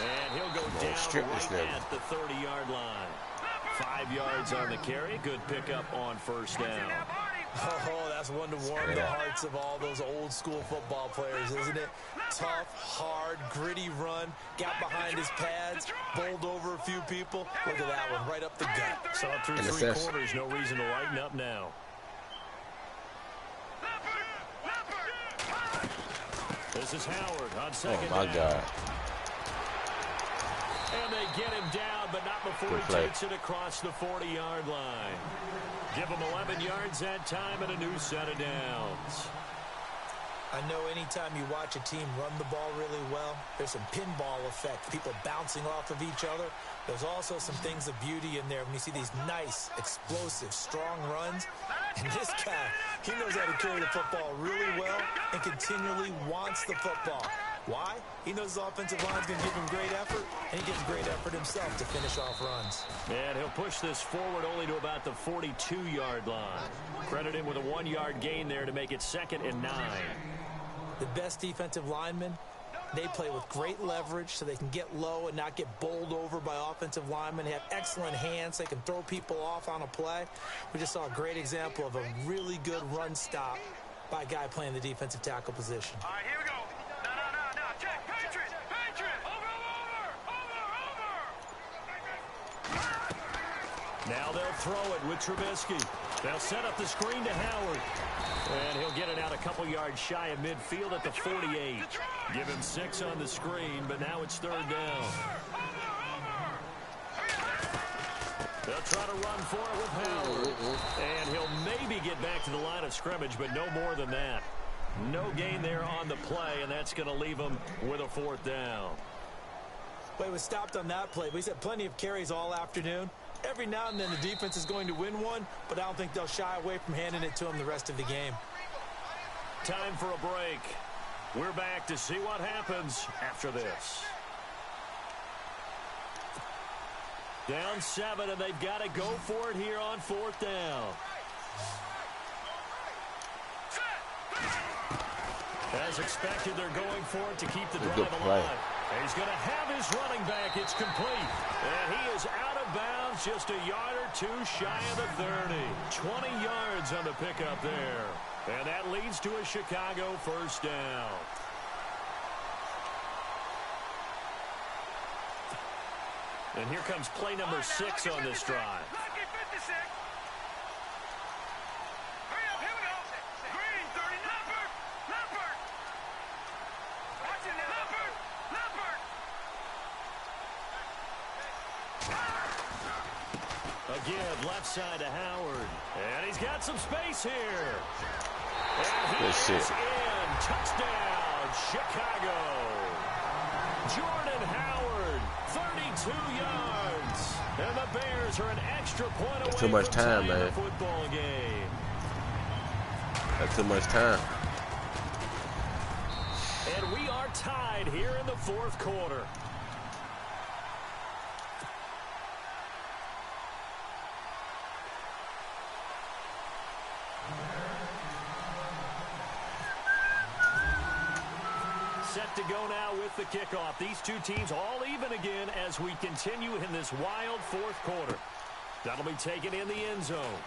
Speaker 2: And he'll go down right at the 30-yard line. 5 yards on the carry. Good pickup on first down.
Speaker 3: Oh, that's one to warm the hearts of all those old school football players, isn't it? Tough, hard, gritty run. Got behind his pads, bowled over a few people. Look at that one, right up the gut.
Speaker 2: Saw through 3 quarters. No reason to lighten up now. This is Howard on second down.
Speaker 4: Oh, my God.
Speaker 2: And they get him down, but not before he takes it across the 40-yard line. Give him 11 yards that time and a new set of downs.
Speaker 3: I know anytime you watch a team run the ball really well, there's some pinball effect, people bouncing off of each other. There's also some things of beauty in there when you see these nice, explosive, strong runs. And this guy, he knows how to carry the football really well and continually wants the football. Why? He knows his offensive line's going to give him great effort, and he gives great effort himself to finish off runs.
Speaker 2: And he'll push this forward only to about the 42-yard line. Credit him with a 1-yard gain there to make it 2nd and 9.
Speaker 3: The best defensive linemen, they play with great leverage so they can get low and not get bowled over by offensive linemen. They have excellent hands. They can throw people off on a play. We just saw a great example of a really good run stop by a guy playing the defensive tackle position.
Speaker 5: All right, here we go. No. Check. Patriots. Over.
Speaker 2: Now they'll throw it with Trubisky. They'll set up the screen to Howard. And he'll get it out a couple yards shy of midfield at the 48. Give him 6 on the screen, but now it's 3rd down. They'll try to run for it with Howard. And he'll maybe get back to the line of scrimmage, but no more than that. No gain there on the play, and that's going to leave him with a 4th down.
Speaker 3: Well, he was stopped on that play, but he's had plenty of carries all afternoon. Every now and then the defense is going to win one, but I don't think they'll shy away from handing it to him the rest of the game.
Speaker 2: Time for a break. We're back to see what happens after this. Down 7, and they've got to go for it here on 4th down. As expected, they're going for it to keep the drive alive. He's going to have his running back. It's complete. And he is out of bounds just a yard or 2 shy of the 30. 20 yards on the pickup there. And that leads to a Chicago 1st down. And here comes play number 6 on this drive. Again, left side to Howard. And he's got some space here. And he is in. Touchdown, Chicago. Jordan Howard, 32 yards. And the Bears are an extra point away
Speaker 4: too much
Speaker 2: from
Speaker 4: time,
Speaker 2: tying
Speaker 4: man.
Speaker 2: the football game.
Speaker 4: That's too much time.
Speaker 2: And we are tied here in the 4th quarter. Set to go now with the kickoff. These two teams all even again as we continue in this wild 4th quarter. That'll be taken in the end zone.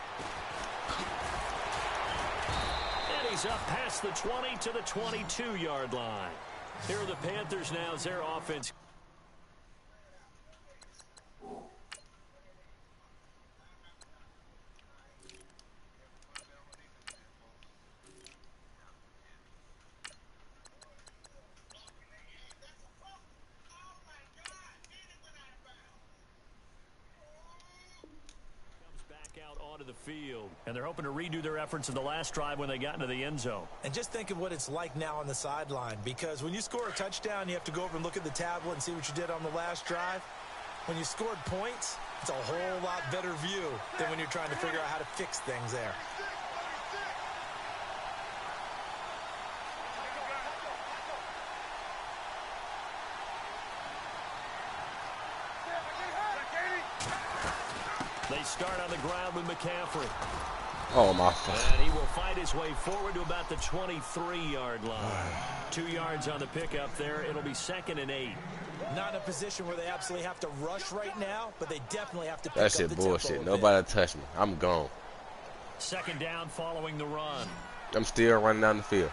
Speaker 2: And he's up past the 20 to the 22-yard line. Here are the Panthers now as their offense. onto the field. And they're hoping to redo their efforts in the last drive when they got into the end zone.
Speaker 3: And just think of what it's like now on the sideline, because when you score a touchdown, you have to go over and look at the tablet and see what you did on the last drive. When you scored points, it's a whole lot better view than when you're trying to figure out how to fix things there.
Speaker 2: They start on the ground with McCaffrey.
Speaker 4: Oh, my.
Speaker 2: And he will fight his way forward to about the 23-yard line. 2 yards on the pickup there. It'll be 2nd and 8.
Speaker 3: Not in a position where they absolutely have to rush right now, but they definitely have to pick
Speaker 4: That
Speaker 3: up
Speaker 4: shit
Speaker 3: the
Speaker 4: bullshit.
Speaker 3: tempo a bit.
Speaker 4: Nobody touch me. I'm gone.
Speaker 2: 2nd down following the run.
Speaker 4: I'm still running down the field.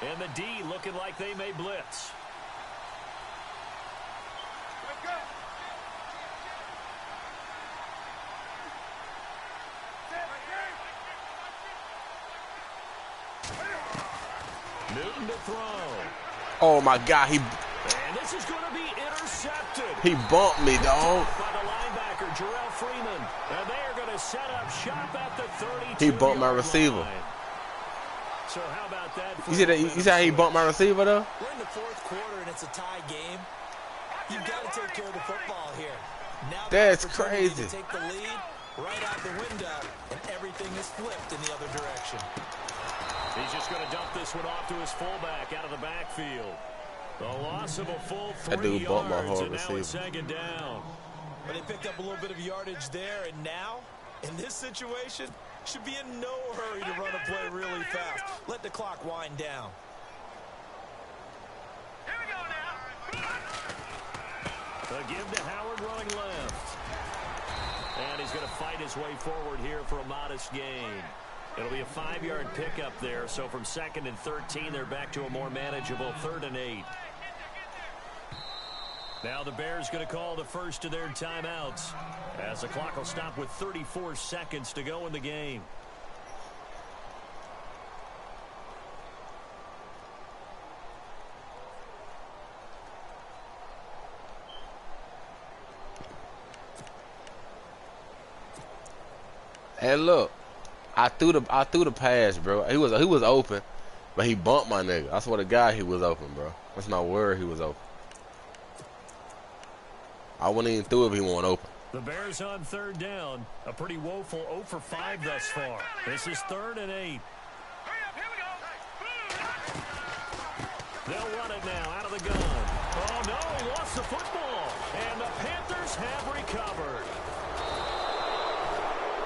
Speaker 2: And the D looking like they may blitz. Newton to throw.
Speaker 4: Oh, my God.
Speaker 2: And this is going to be intercepted.
Speaker 4: He bumped me, dog.
Speaker 2: By the linebacker, Jarrell Freeman. And they are going to set up shop at the 32-yard
Speaker 4: He bumped my receiver.
Speaker 2: line. So how about that?
Speaker 4: You see how he bumped my receiver, though?
Speaker 3: We're in the 4th quarter, and it's a tie game. You've got to take care of the football here. Now
Speaker 4: That's
Speaker 3: the opportunity
Speaker 4: crazy.
Speaker 3: to take the lead right out the window, and everything is flipped in the other direction.
Speaker 2: He's just going to dump this one off to his fullback out of the backfield. The loss of a full 3
Speaker 4: That dude bumped my
Speaker 2: yards,
Speaker 4: whole
Speaker 2: and now it's
Speaker 4: receiver.
Speaker 2: 2nd down.
Speaker 3: But they picked up a little bit of yardage there, and now, in this situation, should be in no hurry to run a play really fast. Let the clock wind down.
Speaker 5: Here we go now.
Speaker 2: A give to Howard running left. And he's going to fight his way forward here for a modest gain. It'll be a 5-yard pickup there. So from 2nd and 13, they're back to a more manageable 3rd and 8. Now the Bears going to call the first of their timeouts, as the clock will stop with 34 seconds to go in the game.
Speaker 4: Hey, look, I threw the pass, bro. He was open, but he bumped my nigga. I swear to God, he was open, bro. That's my word. He was open. I wouldn't even throw if he wasn't open.
Speaker 2: The Bears on 3rd down. A pretty woeful 0 for 5 thus far. This is 3rd and 8.
Speaker 5: Hurry up, here we go.
Speaker 2: They'll run it now out of the gun. Oh, no, he lost the football. And the Panthers have recovered.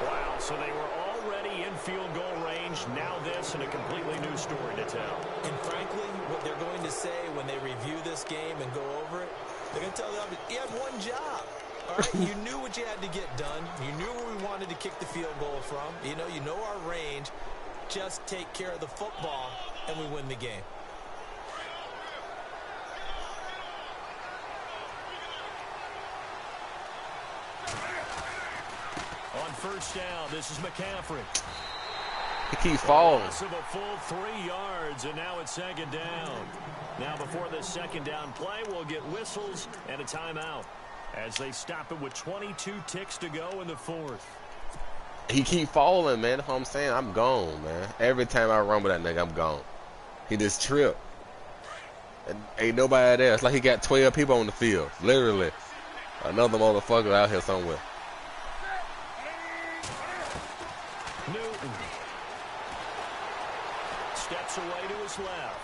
Speaker 2: Wow, so they were already in field goal range. Now this and a completely new story to tell.
Speaker 3: And frankly, what they're going to say when they review this game and go over it, they're going to tell them, you had one job. All right, you knew what you had to get done. You knew where we wanted to kick the field goal from. You know our range. Just take care of the football, and we win the game.
Speaker 2: On 1st down, this is McCaffrey.
Speaker 4: He keeps falling.
Speaker 2: Loss of a full 3 yards, and now it's 2nd down. Now before this 2nd down play, we'll get whistles and a timeout as they stop it with 22 ticks to go in the 4th.
Speaker 4: He keep falling, man. That's what I'm saying. I'm gone, man. Every time I run with that nigga, I'm gone. He just tripped. And ain't nobody there. It's like he got 12 people on the field. Literally. Another motherfucker out here somewhere.
Speaker 2: Newton steps away to his left.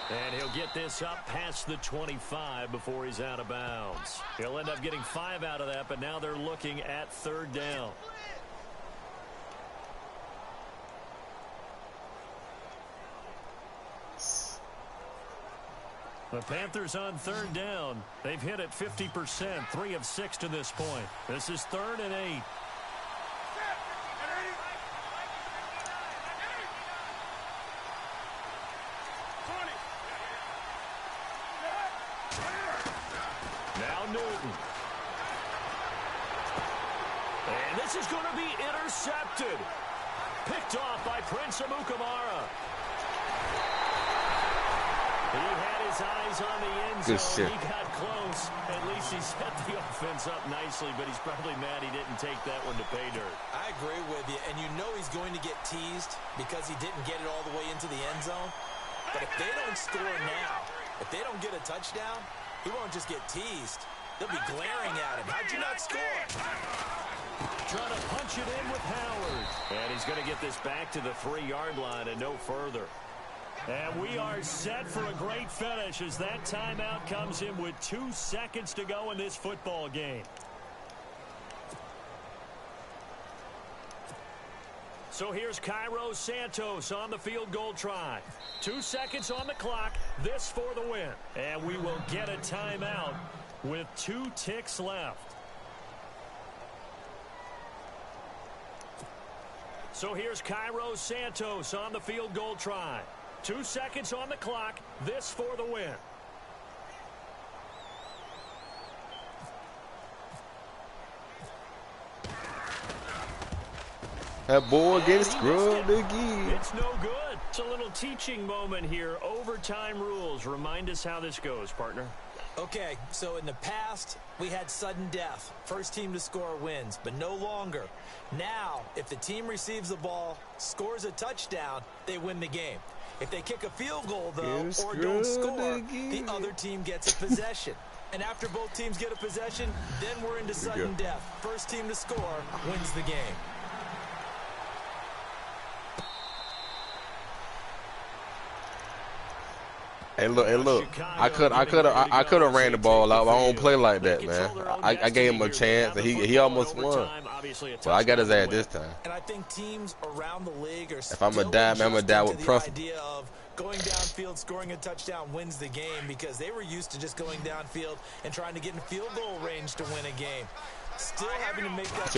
Speaker 2: And he'll get this up past the 25 before he's out of bounds. He'll end up getting 5 out of that, but now they're looking at 3rd down. The Panthers on 3rd down. They've hit it 50%, 3 of 6 to this point. This is 3rd and 8. Now Newton. And this is going to be intercepted. Picked off by Prince Amukamara. He had his eyes on the end
Speaker 4: Good
Speaker 2: zone.
Speaker 4: shit.
Speaker 2: He got close. At least he set the offense up nicely, but he's probably mad he didn't take that one to pay dirt.
Speaker 3: I agree with you, and you know he's going to get teased because he didn't get it all the way into the end zone. But if they don't score now, if they don't get a touchdown, he won't just get teased. They'll be glaring at him. How'd you not score?
Speaker 2: Trying to punch it in with Howard. And he's going to get this back to the 3-yard line and no further. And we are set for a great finish as that timeout comes in with 2 seconds to go in this football game. So here's Cairo Santos on the field goal try. 2 seconds on the clock. This for the win. And we will get a timeout with 2 ticks left. So here's Cairo Santos on the field goal try. 2 seconds on the clock. This for the win.
Speaker 4: That boy getting scrubbed again.
Speaker 2: It's no good. It's a little teaching moment here. Overtime rules. Remind us how this goes, partner.
Speaker 3: Okay, so in the past, we had sudden death. First team to score wins, but no longer. Now, if the team receives the ball, scores a touchdown, they win the game. If they kick a field goal, though, or don't score, the other team gets a possession. And after both teams get a possession, then we're into sudden death. First team to score wins the game.
Speaker 4: Hey look! I could have ran the ball out. I don't play like that, man. I gave him a chance, and he almost won. But I got his ass this time.
Speaker 3: And I think teams around the league are
Speaker 4: if I'm a die, I'm a die with principle.
Speaker 3: Idea of going downfield, scoring a touchdown wins the game because they were used to just going downfield and trying to get in field goal range to win a game. Still having to make that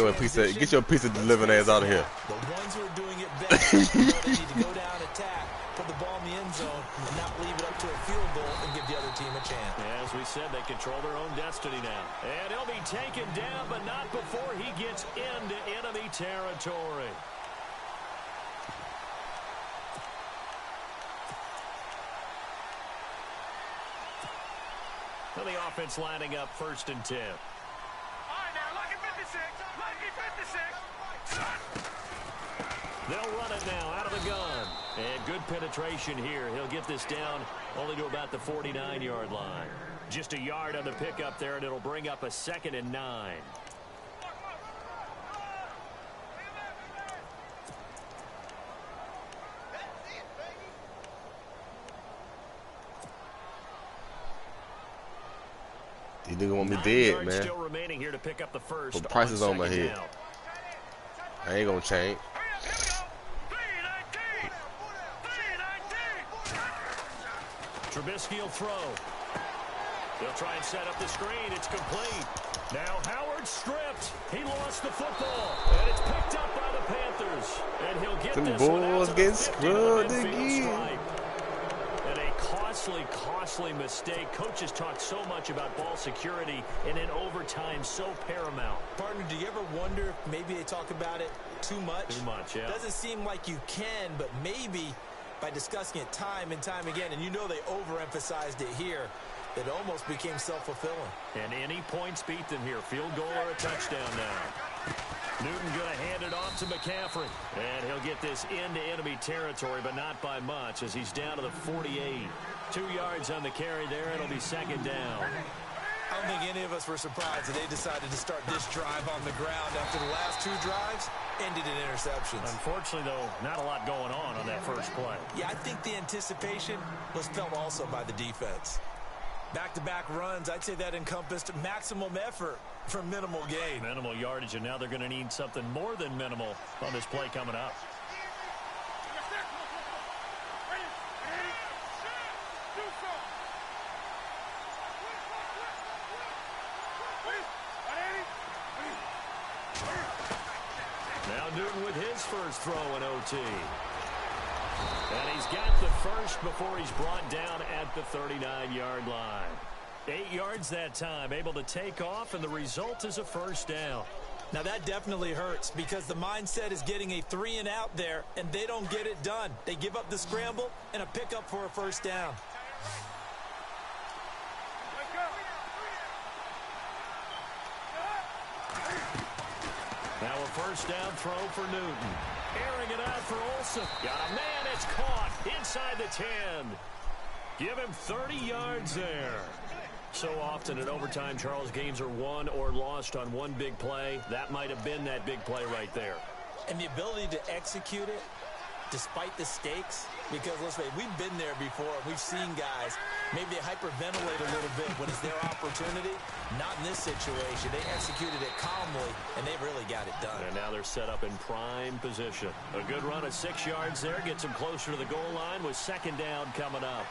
Speaker 4: get your piece of delivering ass out of here.
Speaker 3: The ones who are doing it best know they need to go down, attack, put the ball in the end zone, and not leave it up to a field goal and give the other team a chance.
Speaker 2: As we said, they control their own destiny now. And he'll be taken down, but not before he gets into enemy territory. Well, the offense lining up 1st and 10. They'll run it now out of the gun. And good penetration here. He'll get this down only to about the 49-yard line. Just a yard on the pickup there, and it'll bring up a 2nd and 9.
Speaker 4: These niggas want me dead, man.
Speaker 2: Still remaining here to pick up the first.
Speaker 4: Put prices on my head. I ain't gonna change.
Speaker 2: Trubisky will throw. They'll try and set up the screen. It's complete. Now Howard stripped. He lost the football. And it's picked up by the Panthers. And he'll get this one out to the 50 to the midfield stripe. And a costly mistake. Coaches talk so much about ball security, and in overtime, so paramount.
Speaker 3: Partner, do you ever wonder if maybe they talk about it too much?
Speaker 2: Too much, yeah.
Speaker 3: Doesn't seem like you can, but maybe by discussing it time and time again, and you know they overemphasized it here, it almost became self-fulfilling.
Speaker 2: And any points beat them here, field goal or a touchdown now. Newton going to hand it off to McCaffrey. And he'll get this into enemy territory, but not by much as he's down to the 48. 2 yards on the carry there. It'll be 2nd down.
Speaker 3: I don't think any of us were surprised that they decided to start this drive on the ground after the last 2 drives ended in interceptions.
Speaker 2: Unfortunately, though, not a lot going on that first play.
Speaker 3: Yeah, I think the anticipation was felt also by the defense. Back-to-back runs, I'd say that encompassed maximum effort for minimal gain.
Speaker 2: Minimal yardage, and now they're going to need something more than minimal on this play coming up. Now Newton with his first throw in OT. And he's got the first before he's brought down at the 39-yard line. 8 yards that time, able to take off, and the result is a first down.
Speaker 3: Now that definitely hurts because the mindset is getting a 3-and-out there, and they don't get it done. They give up the scramble and a pickup for a first down.
Speaker 2: Now a first down throw for Newton. Airing it out for Olsen. Got a man, it's caught inside the 10. Give him 30 yards there. So often in overtime, Charles, games are won or lost on one big play. That might have been that big play right there.
Speaker 3: And the ability to execute it despite the stakes, because let's say we've been there before. We've seen guys maybe they hyperventilate a little bit when it's their opportunity. Not in this situation. They executed it calmly, and they really got it done.
Speaker 2: And now they're set up in prime position. A good run of 6 yards there gets them closer to the goal line with second down coming up.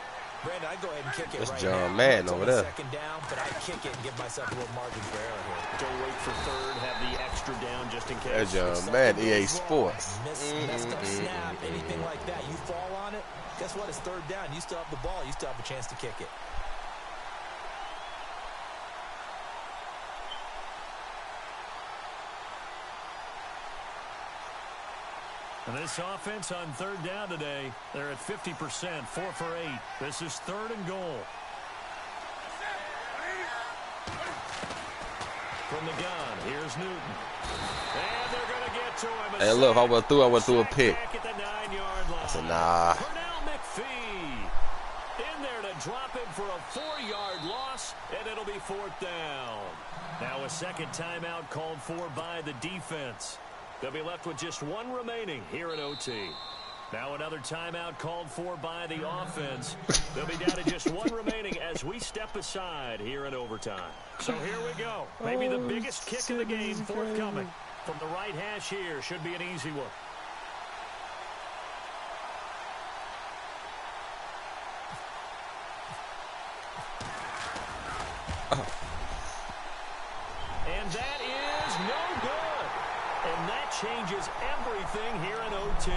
Speaker 3: Brandon, I'd go ahead and kick it
Speaker 4: That's
Speaker 3: right
Speaker 4: John
Speaker 3: now.
Speaker 4: Madden
Speaker 3: It's
Speaker 4: over
Speaker 3: only
Speaker 4: there.
Speaker 3: second down, but I'd kick it and give myself a little margin for error here.
Speaker 2: Don't wait for third. Have the extra down just in
Speaker 4: That's
Speaker 2: case.
Speaker 4: John Madden, EA Sports.
Speaker 3: Messed up snap, anything like that. You fall on it, guess what? It's third down. You still have the ball. You still have a chance to kick it.
Speaker 2: And this offense on third down today, they're at 50%, 4 for 8. This is third and goal. From the gun, here's Newton. And they're going to get to him.
Speaker 4: Hey, look, if I went through, I went through a pick.
Speaker 2: At the 9-yard line.
Speaker 4: I said, nah.
Speaker 2: Pernell McPhee in there to drop him for a 4-yard loss, and it'll be fourth down. Now a second timeout called for by the defense. They'll be left with just one remaining here in OT. Now another timeout called for by the offense. They'll be down to just one remaining as we step aside here in overtime. So here we go. Maybe the biggest kick of the game forthcoming. From the right hash here, should be an easy one. And that is no good. And that changes everything here in OT.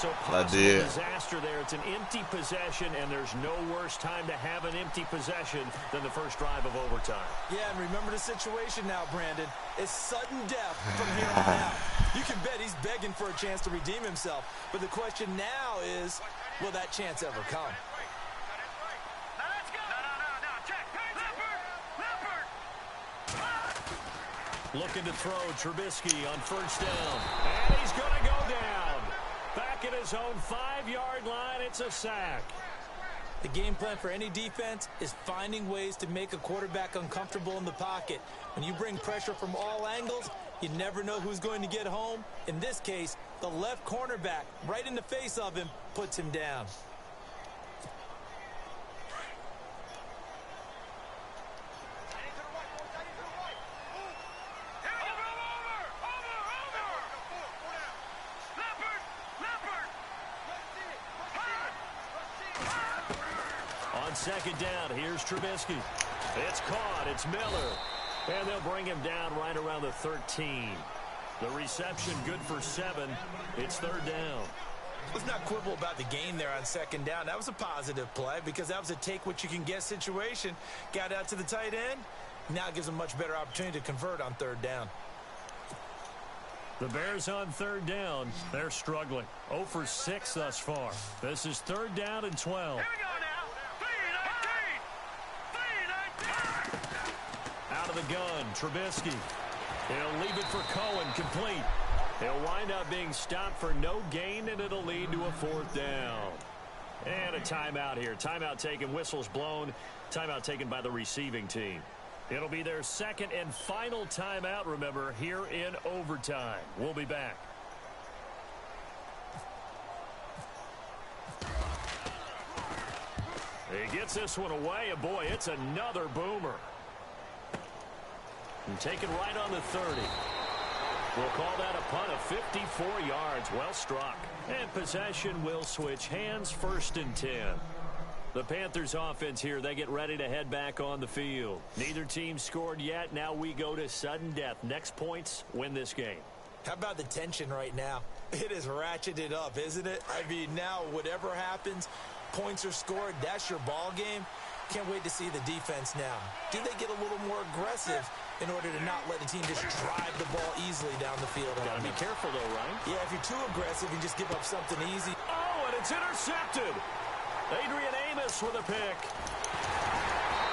Speaker 2: So possible disaster there. It's an empty possession, and there's no worse time to have an empty possession than the first drive of overtime.
Speaker 3: Yeah, and remember the situation now, Brandon. It's sudden death from here on out. You can bet he's begging for a chance to redeem himself. But the question now is, will that chance ever come?
Speaker 2: Looking to throw Trubisky on first down. And he's going to go down. Back at his own 5-yard line, it's a sack.
Speaker 3: The game plan for any defense is finding ways to make a quarterback uncomfortable in the pocket. When you bring pressure from all angles, you never know who's going to get home. In this case, the left cornerback, right in the face of him, puts him down.
Speaker 2: Second down, here's Trubisky. It's caught, it's Miller. And they'll bring him down right around the 13. The reception good for 7. It's third down.
Speaker 3: Let's not quibble about the gain there on second down. That was a positive play because that was a take-what-you-can-get situation. Got out to the tight end. Now gives them a much better opportunity to convert on third down.
Speaker 2: The Bears on third down. They're struggling. 0 for 6 thus far. This is third down and 12. Out of the gun, Trubisky. He'll leave it for Cohen, complete. He'll wind up being stopped for no gain, and it'll lead to a fourth down. And a timeout here. Timeout taken, whistles blown. Timeout taken by the receiving team. It'll be their second and final timeout, remember, here in overtime. We'll be back. He gets this one away, and boy, it's another boomer. And taken right on the 30. We'll call that a punt of 54 yards. Well struck. And possession will switch hands, first and 10. The Panthers offense here, they get ready to head back on the field. Neither team scored yet. Now we go to sudden death. Next points win this game.
Speaker 3: How about the tension right now? It is ratcheted up, isn't it? I mean, now whatever happens, points are scored. That's your ball game. Can't wait to see the defense now. Do they get a little more aggressive in order to not let the team just drive the ball easily down the field?
Speaker 2: Got to be careful, though, right?
Speaker 3: Yeah, if you're too aggressive, you just give up something easy.
Speaker 2: Oh, and it's intercepted. Adrian Amos with a pick.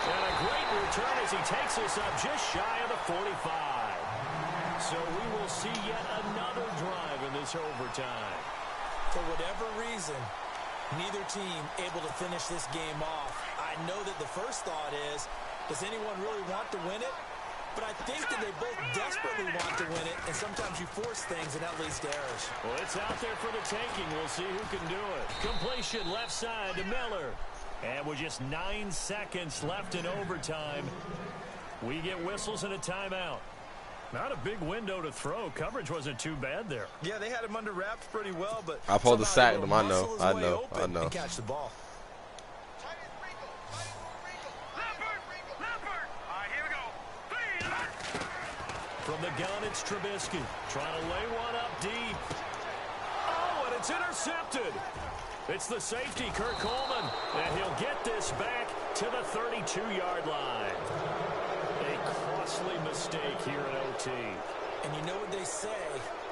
Speaker 2: And a great return as he takes us up just shy of the 45. So we will see yet another drive in this overtime.
Speaker 3: For whatever reason, neither team able to finish this game off. I know that the first thought is, does anyone really want to win it? But I think that they both desperately want to win it, and sometimes you force things, and that leads to errors.
Speaker 2: Well, it's out there for the taking. We'll see who can do it. Completion left side to Miller. And with just 9 seconds left in overtime, we get whistles and a timeout. Not a big window to throw. Coverage wasn't too bad there.
Speaker 3: Yeah, they had him under wraps pretty well, but
Speaker 4: I pulled the sack them. I know.
Speaker 3: And catch the ball.
Speaker 2: From the gun, it's Trubisky. Trying to lay one up deep. Oh, and it's intercepted. It's the safety, Kurt Coleman. And he'll get this back to the 32-yard line. A costly mistake here in OT.
Speaker 3: And you know what they say,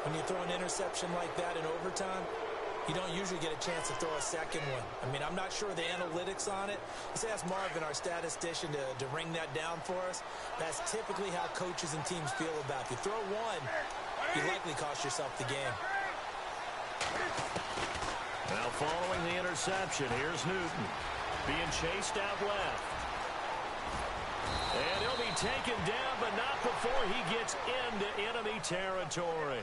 Speaker 3: when you throw an interception like that in overtime, you don't usually get a chance to throw a second one. I mean, I'm not sure the analytics on it. Let's ask Marvin, our statistician, to ring that down for us. That's typically how coaches and teams feel about it. If you throw one, you likely cost yourself the game.
Speaker 2: Now following the interception, here's Newton. Being chased out left. And he'll be taken down, but not before he gets into enemy territory.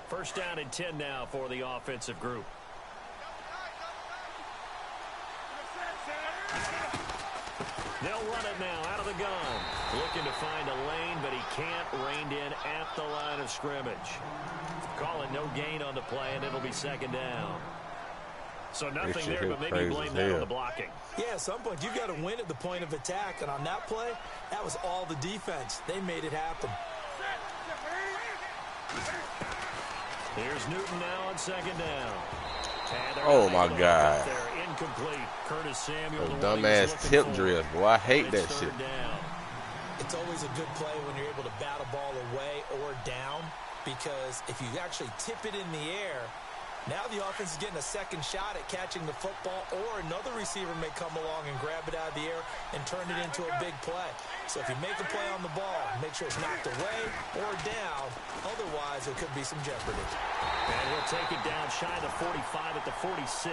Speaker 2: First down and 10 now for the offensive group. They'll run it now out of the gun. Looking to find a lane, but he can't. Reined in at the line of scrimmage. Call it no gain on the play, and it'll be second down. So nothing there, but maybe blame that on the blocking.
Speaker 3: Yeah, at some point, you've got to win at the point of attack. And on that play, that was all the defense. They made it happen.
Speaker 2: Here's Newton now on second down.
Speaker 4: Oh, my God.
Speaker 2: They're incomplete. Curtis Samuel.
Speaker 4: Dumbass tip drill. Boy, I hate that shit.
Speaker 3: It's always a good play when you're able to bat a ball away or down, because if you actually tip it in the air, now the offense is getting a second shot at catching the football, or another receiver may come along and grab it out of the air and turn it into a big play. So if you make a play on the ball, make sure it's knocked away or down. Otherwise, there could be some jeopardy.
Speaker 2: And he'll take it down shy of the 45 at the 46.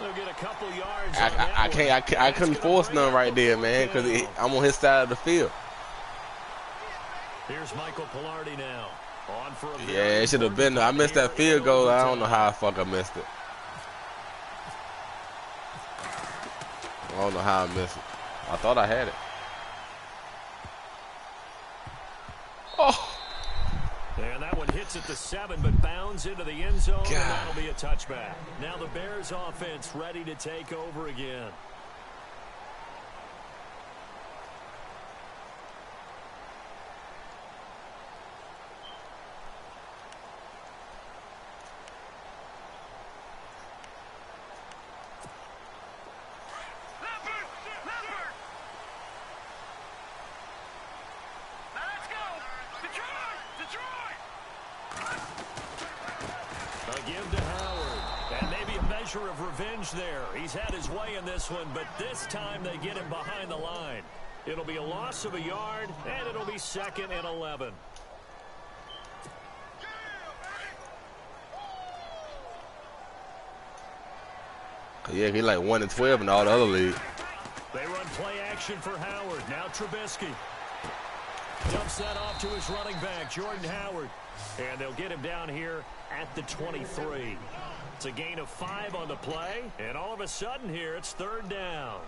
Speaker 2: They'll get a couple yards.
Speaker 4: I couldn't force none right there, man, because I'm on his side of the field.
Speaker 2: Here's Michael Pilardi now. On for a
Speaker 4: yeah, it should have been. I missed that field goal. I don't know how the fuck I missed it. I don't know how I missed it. I thought I had it. Oh.
Speaker 2: And that one hits at the 7, but bounds into the end zone, and that'll be a touchback. Now the Bears offense ready to take over again. Of revenge there. He's had his way in this one, but this time they get him behind the line. It'll be a loss of a yard, and it'll be 2nd and 11.
Speaker 4: Yeah, he like 1 and 12 in all the other leagues.
Speaker 2: They run play action for Howard. Now Trubisky dumps that off to his running back, Jordan Howard. And they'll get him down here at the 23. It's a gain of 5 on the play, and all of a sudden here, it's 3rd down.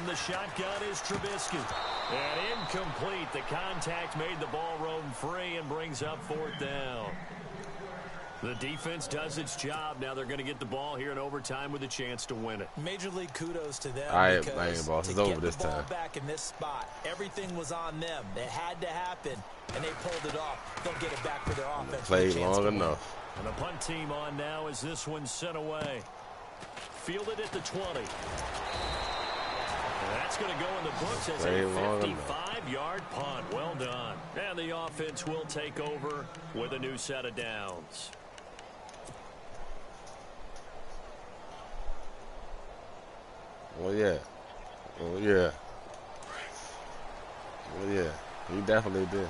Speaker 2: From the shotgun is Trubisky. And incomplete. The contact made the ball roam free and brings up 4th down. The defense does its job. Now they're going to get the ball here in overtime with a chance to win it.
Speaker 3: Major league kudos to them.
Speaker 4: All right,
Speaker 3: because
Speaker 4: boss. It's
Speaker 3: to
Speaker 4: over
Speaker 3: get
Speaker 4: this
Speaker 3: the ball
Speaker 4: time.
Speaker 3: back in this spot, everything was on them. It had to happen, and they pulled it off. They'll get it back for their offense.
Speaker 4: Played long enough.
Speaker 2: And the punt team on now as this one's sent away. Fielded at the 20. And that's going to go in the books as a 55-yard punt. Well done. And the offense will take over with a new set of downs.
Speaker 4: Oh, yeah. Oh, yeah. Oh, yeah. He definitely did.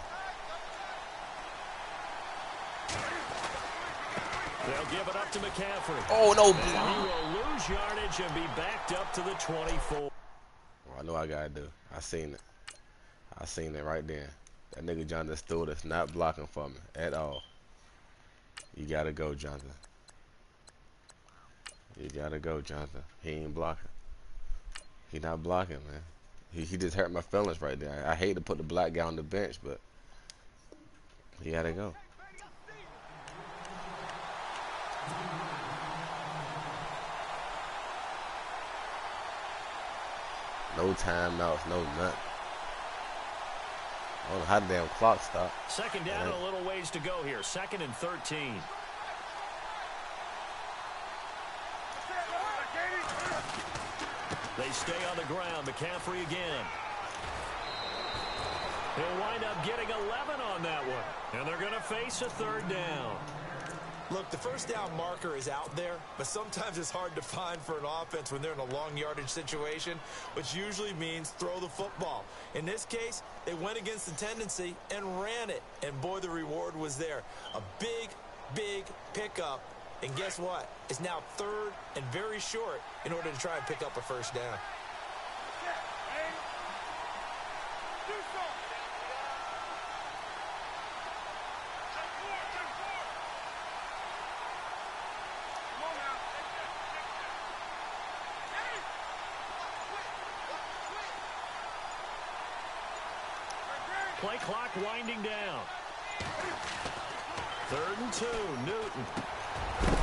Speaker 2: They'll give it up to McCaffrey.
Speaker 4: Oh, no.
Speaker 2: And he will lose yardage and be backed up to the 24.
Speaker 4: Oh, I know I got to do. I seen it. I seen it right there. That nigga Jonathan Stewart is not blocking for me at all. You got to go, Jonathan. You got to go, Jonathan. He ain't blocking. He not blocking, man. He just hurt my feelings right there. I hate to put the black guy on the bench, but he got to go. No timeouts, no nothing. I don't know how the damn clock stopped.
Speaker 2: Second down and a little ways to go here. 2nd and 13. They stay on the ground. McCaffrey again. He'll wind up getting 11 on that one. And they're going to face a 3rd down.
Speaker 3: Look, the first down marker is out there, but sometimes it's hard to find for an offense when they're in a long yardage situation, which usually means throw the football. In this case, they went against the tendency and ran it, and boy, the reward was there. A big, big pickup, and guess what? It's now 3rd and very short in order to try and pick up a first down.
Speaker 2: Play clock winding down. 3rd and 2. Newton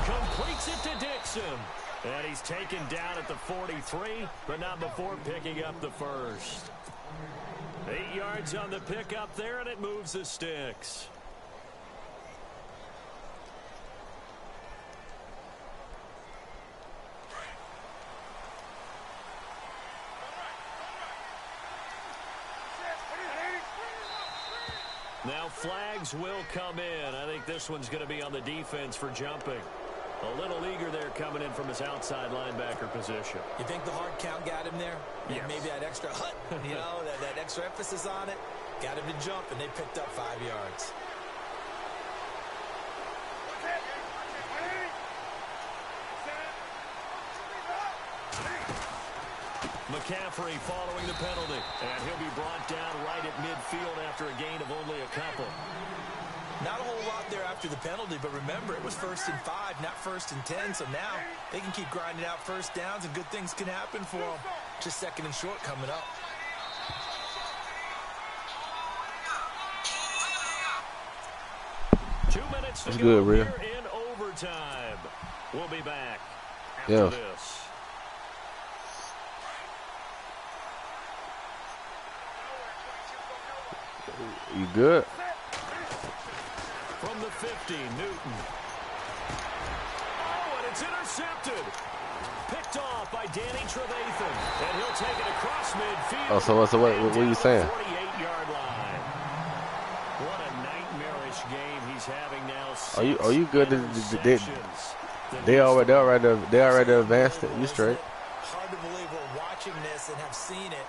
Speaker 2: completes it to Dixon. And he's taken down at the 43, but not before picking up the first. 8 yards on the pickup there, and it moves the sticks. Now flags will come in. I think this one's going to be on the defense for jumping. A little eager there coming in from his outside linebacker position.
Speaker 3: You think the hard count got him there?
Speaker 2: Yes.
Speaker 3: Maybe that extra hut, you know, that extra emphasis on it. Got him to jump, and they picked up 5 yards.
Speaker 2: McCaffrey following the penalty. And he'll be brought down right at midfield after a gain of only a couple.
Speaker 3: Not a whole lot there after the penalty, but remember, it was 1st and 5, not 1st and 10, so now they can keep grinding out first downs, and good things can happen for them. Just 2nd and short coming up.
Speaker 2: Two minutes to go here in overtime. We'll be back after this.
Speaker 4: You good?
Speaker 2: From the 50, Newton. Oh, and it's intercepted. Picked off by Danny Trevathan. And he'll take it across midfield.
Speaker 4: Oh, so what are you saying?
Speaker 2: 48-yard line. What a nightmarish game he's having now.
Speaker 4: Are you good? They already advanced it. You straight?
Speaker 3: Hard to believe we're watching this and have seen it.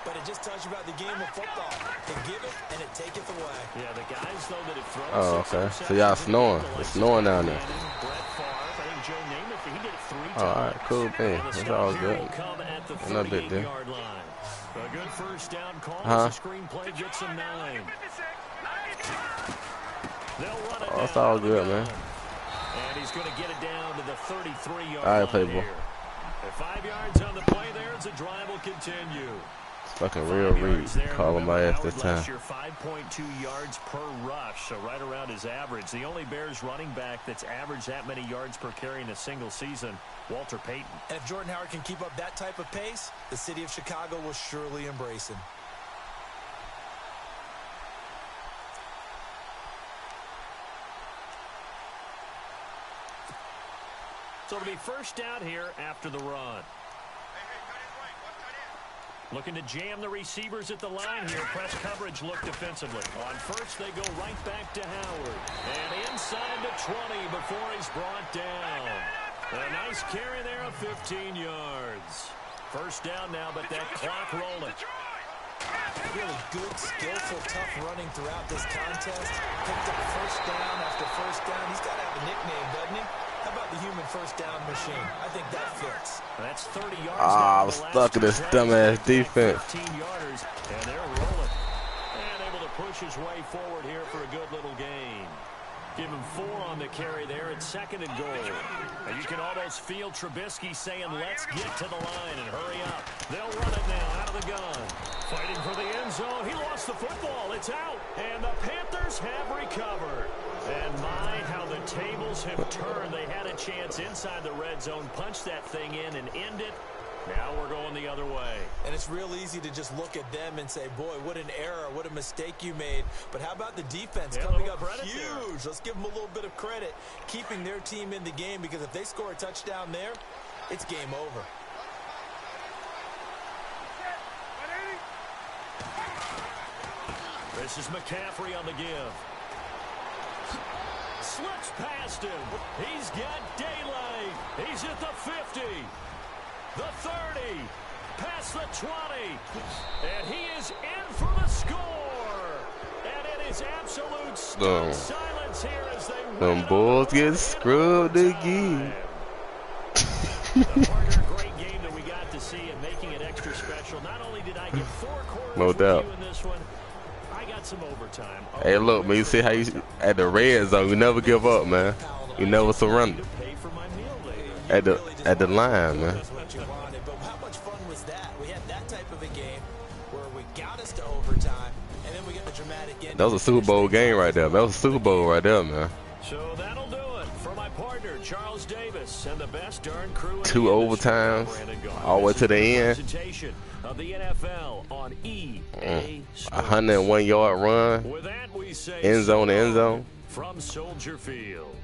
Speaker 3: But it just tells you about the game of football. They give it, and it taketh away.
Speaker 2: Yeah, the guys, though, that have thrown.
Speaker 4: Oh, okay. So y'all snowing. It's snowing down there. Oh, all right, cool thing. That's all good. No big deal.
Speaker 2: A good first down call.
Speaker 4: Huh?
Speaker 2: The screenplay gets him 9.
Speaker 4: Oh, it's all good, man.
Speaker 2: And he's going to get it down to the 33-yard line.
Speaker 4: All right, Playboy.
Speaker 2: And 5 yards on the play there as the drive will continue.
Speaker 4: Fucking real read. Calling my ass this time.
Speaker 2: Last year, 5.2 yards per rush, so right around his average. The only Bears running back that's averaged that many yards per carry in a single season, Walter Payton.
Speaker 3: And if Jordan Howard can keep up that type of pace, the city of Chicago will surely embrace him.
Speaker 2: So it'll be first down here after the run. Looking to jam the receivers at the line here. Press coverage look defensively. On first, they go right back to Howard. And inside to 20 before he's brought down. A nice carry there of 15 yards. First down now, but that clock rolling.
Speaker 3: Really good, skillful, tough running throughout this contest. Picked up first down after first down. He's got to have a nickname, doesn't he? How about the human first down machine? I think that fits.
Speaker 2: That's 30 yards.
Speaker 4: I was stuck in this dumbass defense.
Speaker 2: 15 yarders, and they're rolling. And able to push his way forward here for a good little gain. Give him 4 on the carry there at 2nd and goal. And you can almost feel Trubisky saying, let's get to the line and hurry up. They'll run it now out of the gun. Fighting for the end zone. He lost the football. It's out. And the Panthers have recovered. And my, how the tables have turned. They had a chance inside the red zone, punch that thing in and end it. Now we're going the other way.
Speaker 3: And it's real easy to just look at them and say, boy, what an error, what a mistake you made. But how about the defense coming up huge? There. Let's give them a little bit of credit, keeping their team in the game, because if they score a touchdown there, it's game over.
Speaker 2: This is McCaffrey on the give. Slips past him. He's got daylight. He's at the 50. The 30, past the 20, and he is in for the score. And it is absolute silence here as they
Speaker 4: them Bulls get scrubbed again.
Speaker 2: Partner, great game that we got to see and making it extra special. Not only did I get 4 quarters
Speaker 4: no doubt
Speaker 2: in this one, I got some overtime.
Speaker 4: Hey, look, man, you see how you at the red zone, you never give up, man. You never surrender. At the line, man.
Speaker 3: But how much fun was that? We had that type of a game where we got us to overtime, and then we got the dramatic end.
Speaker 4: That was a Super Bowl game right there. That was a Super Bowl right there, man.
Speaker 2: So that'll do it for my partner, Charles Davis, and the best darn crew.
Speaker 4: 2 overtimes, all the way to the end.
Speaker 2: Of the NFL on EA
Speaker 4: 101-yard run.
Speaker 2: With that, we say
Speaker 4: end zone to end zone.
Speaker 2: From Soldier Field.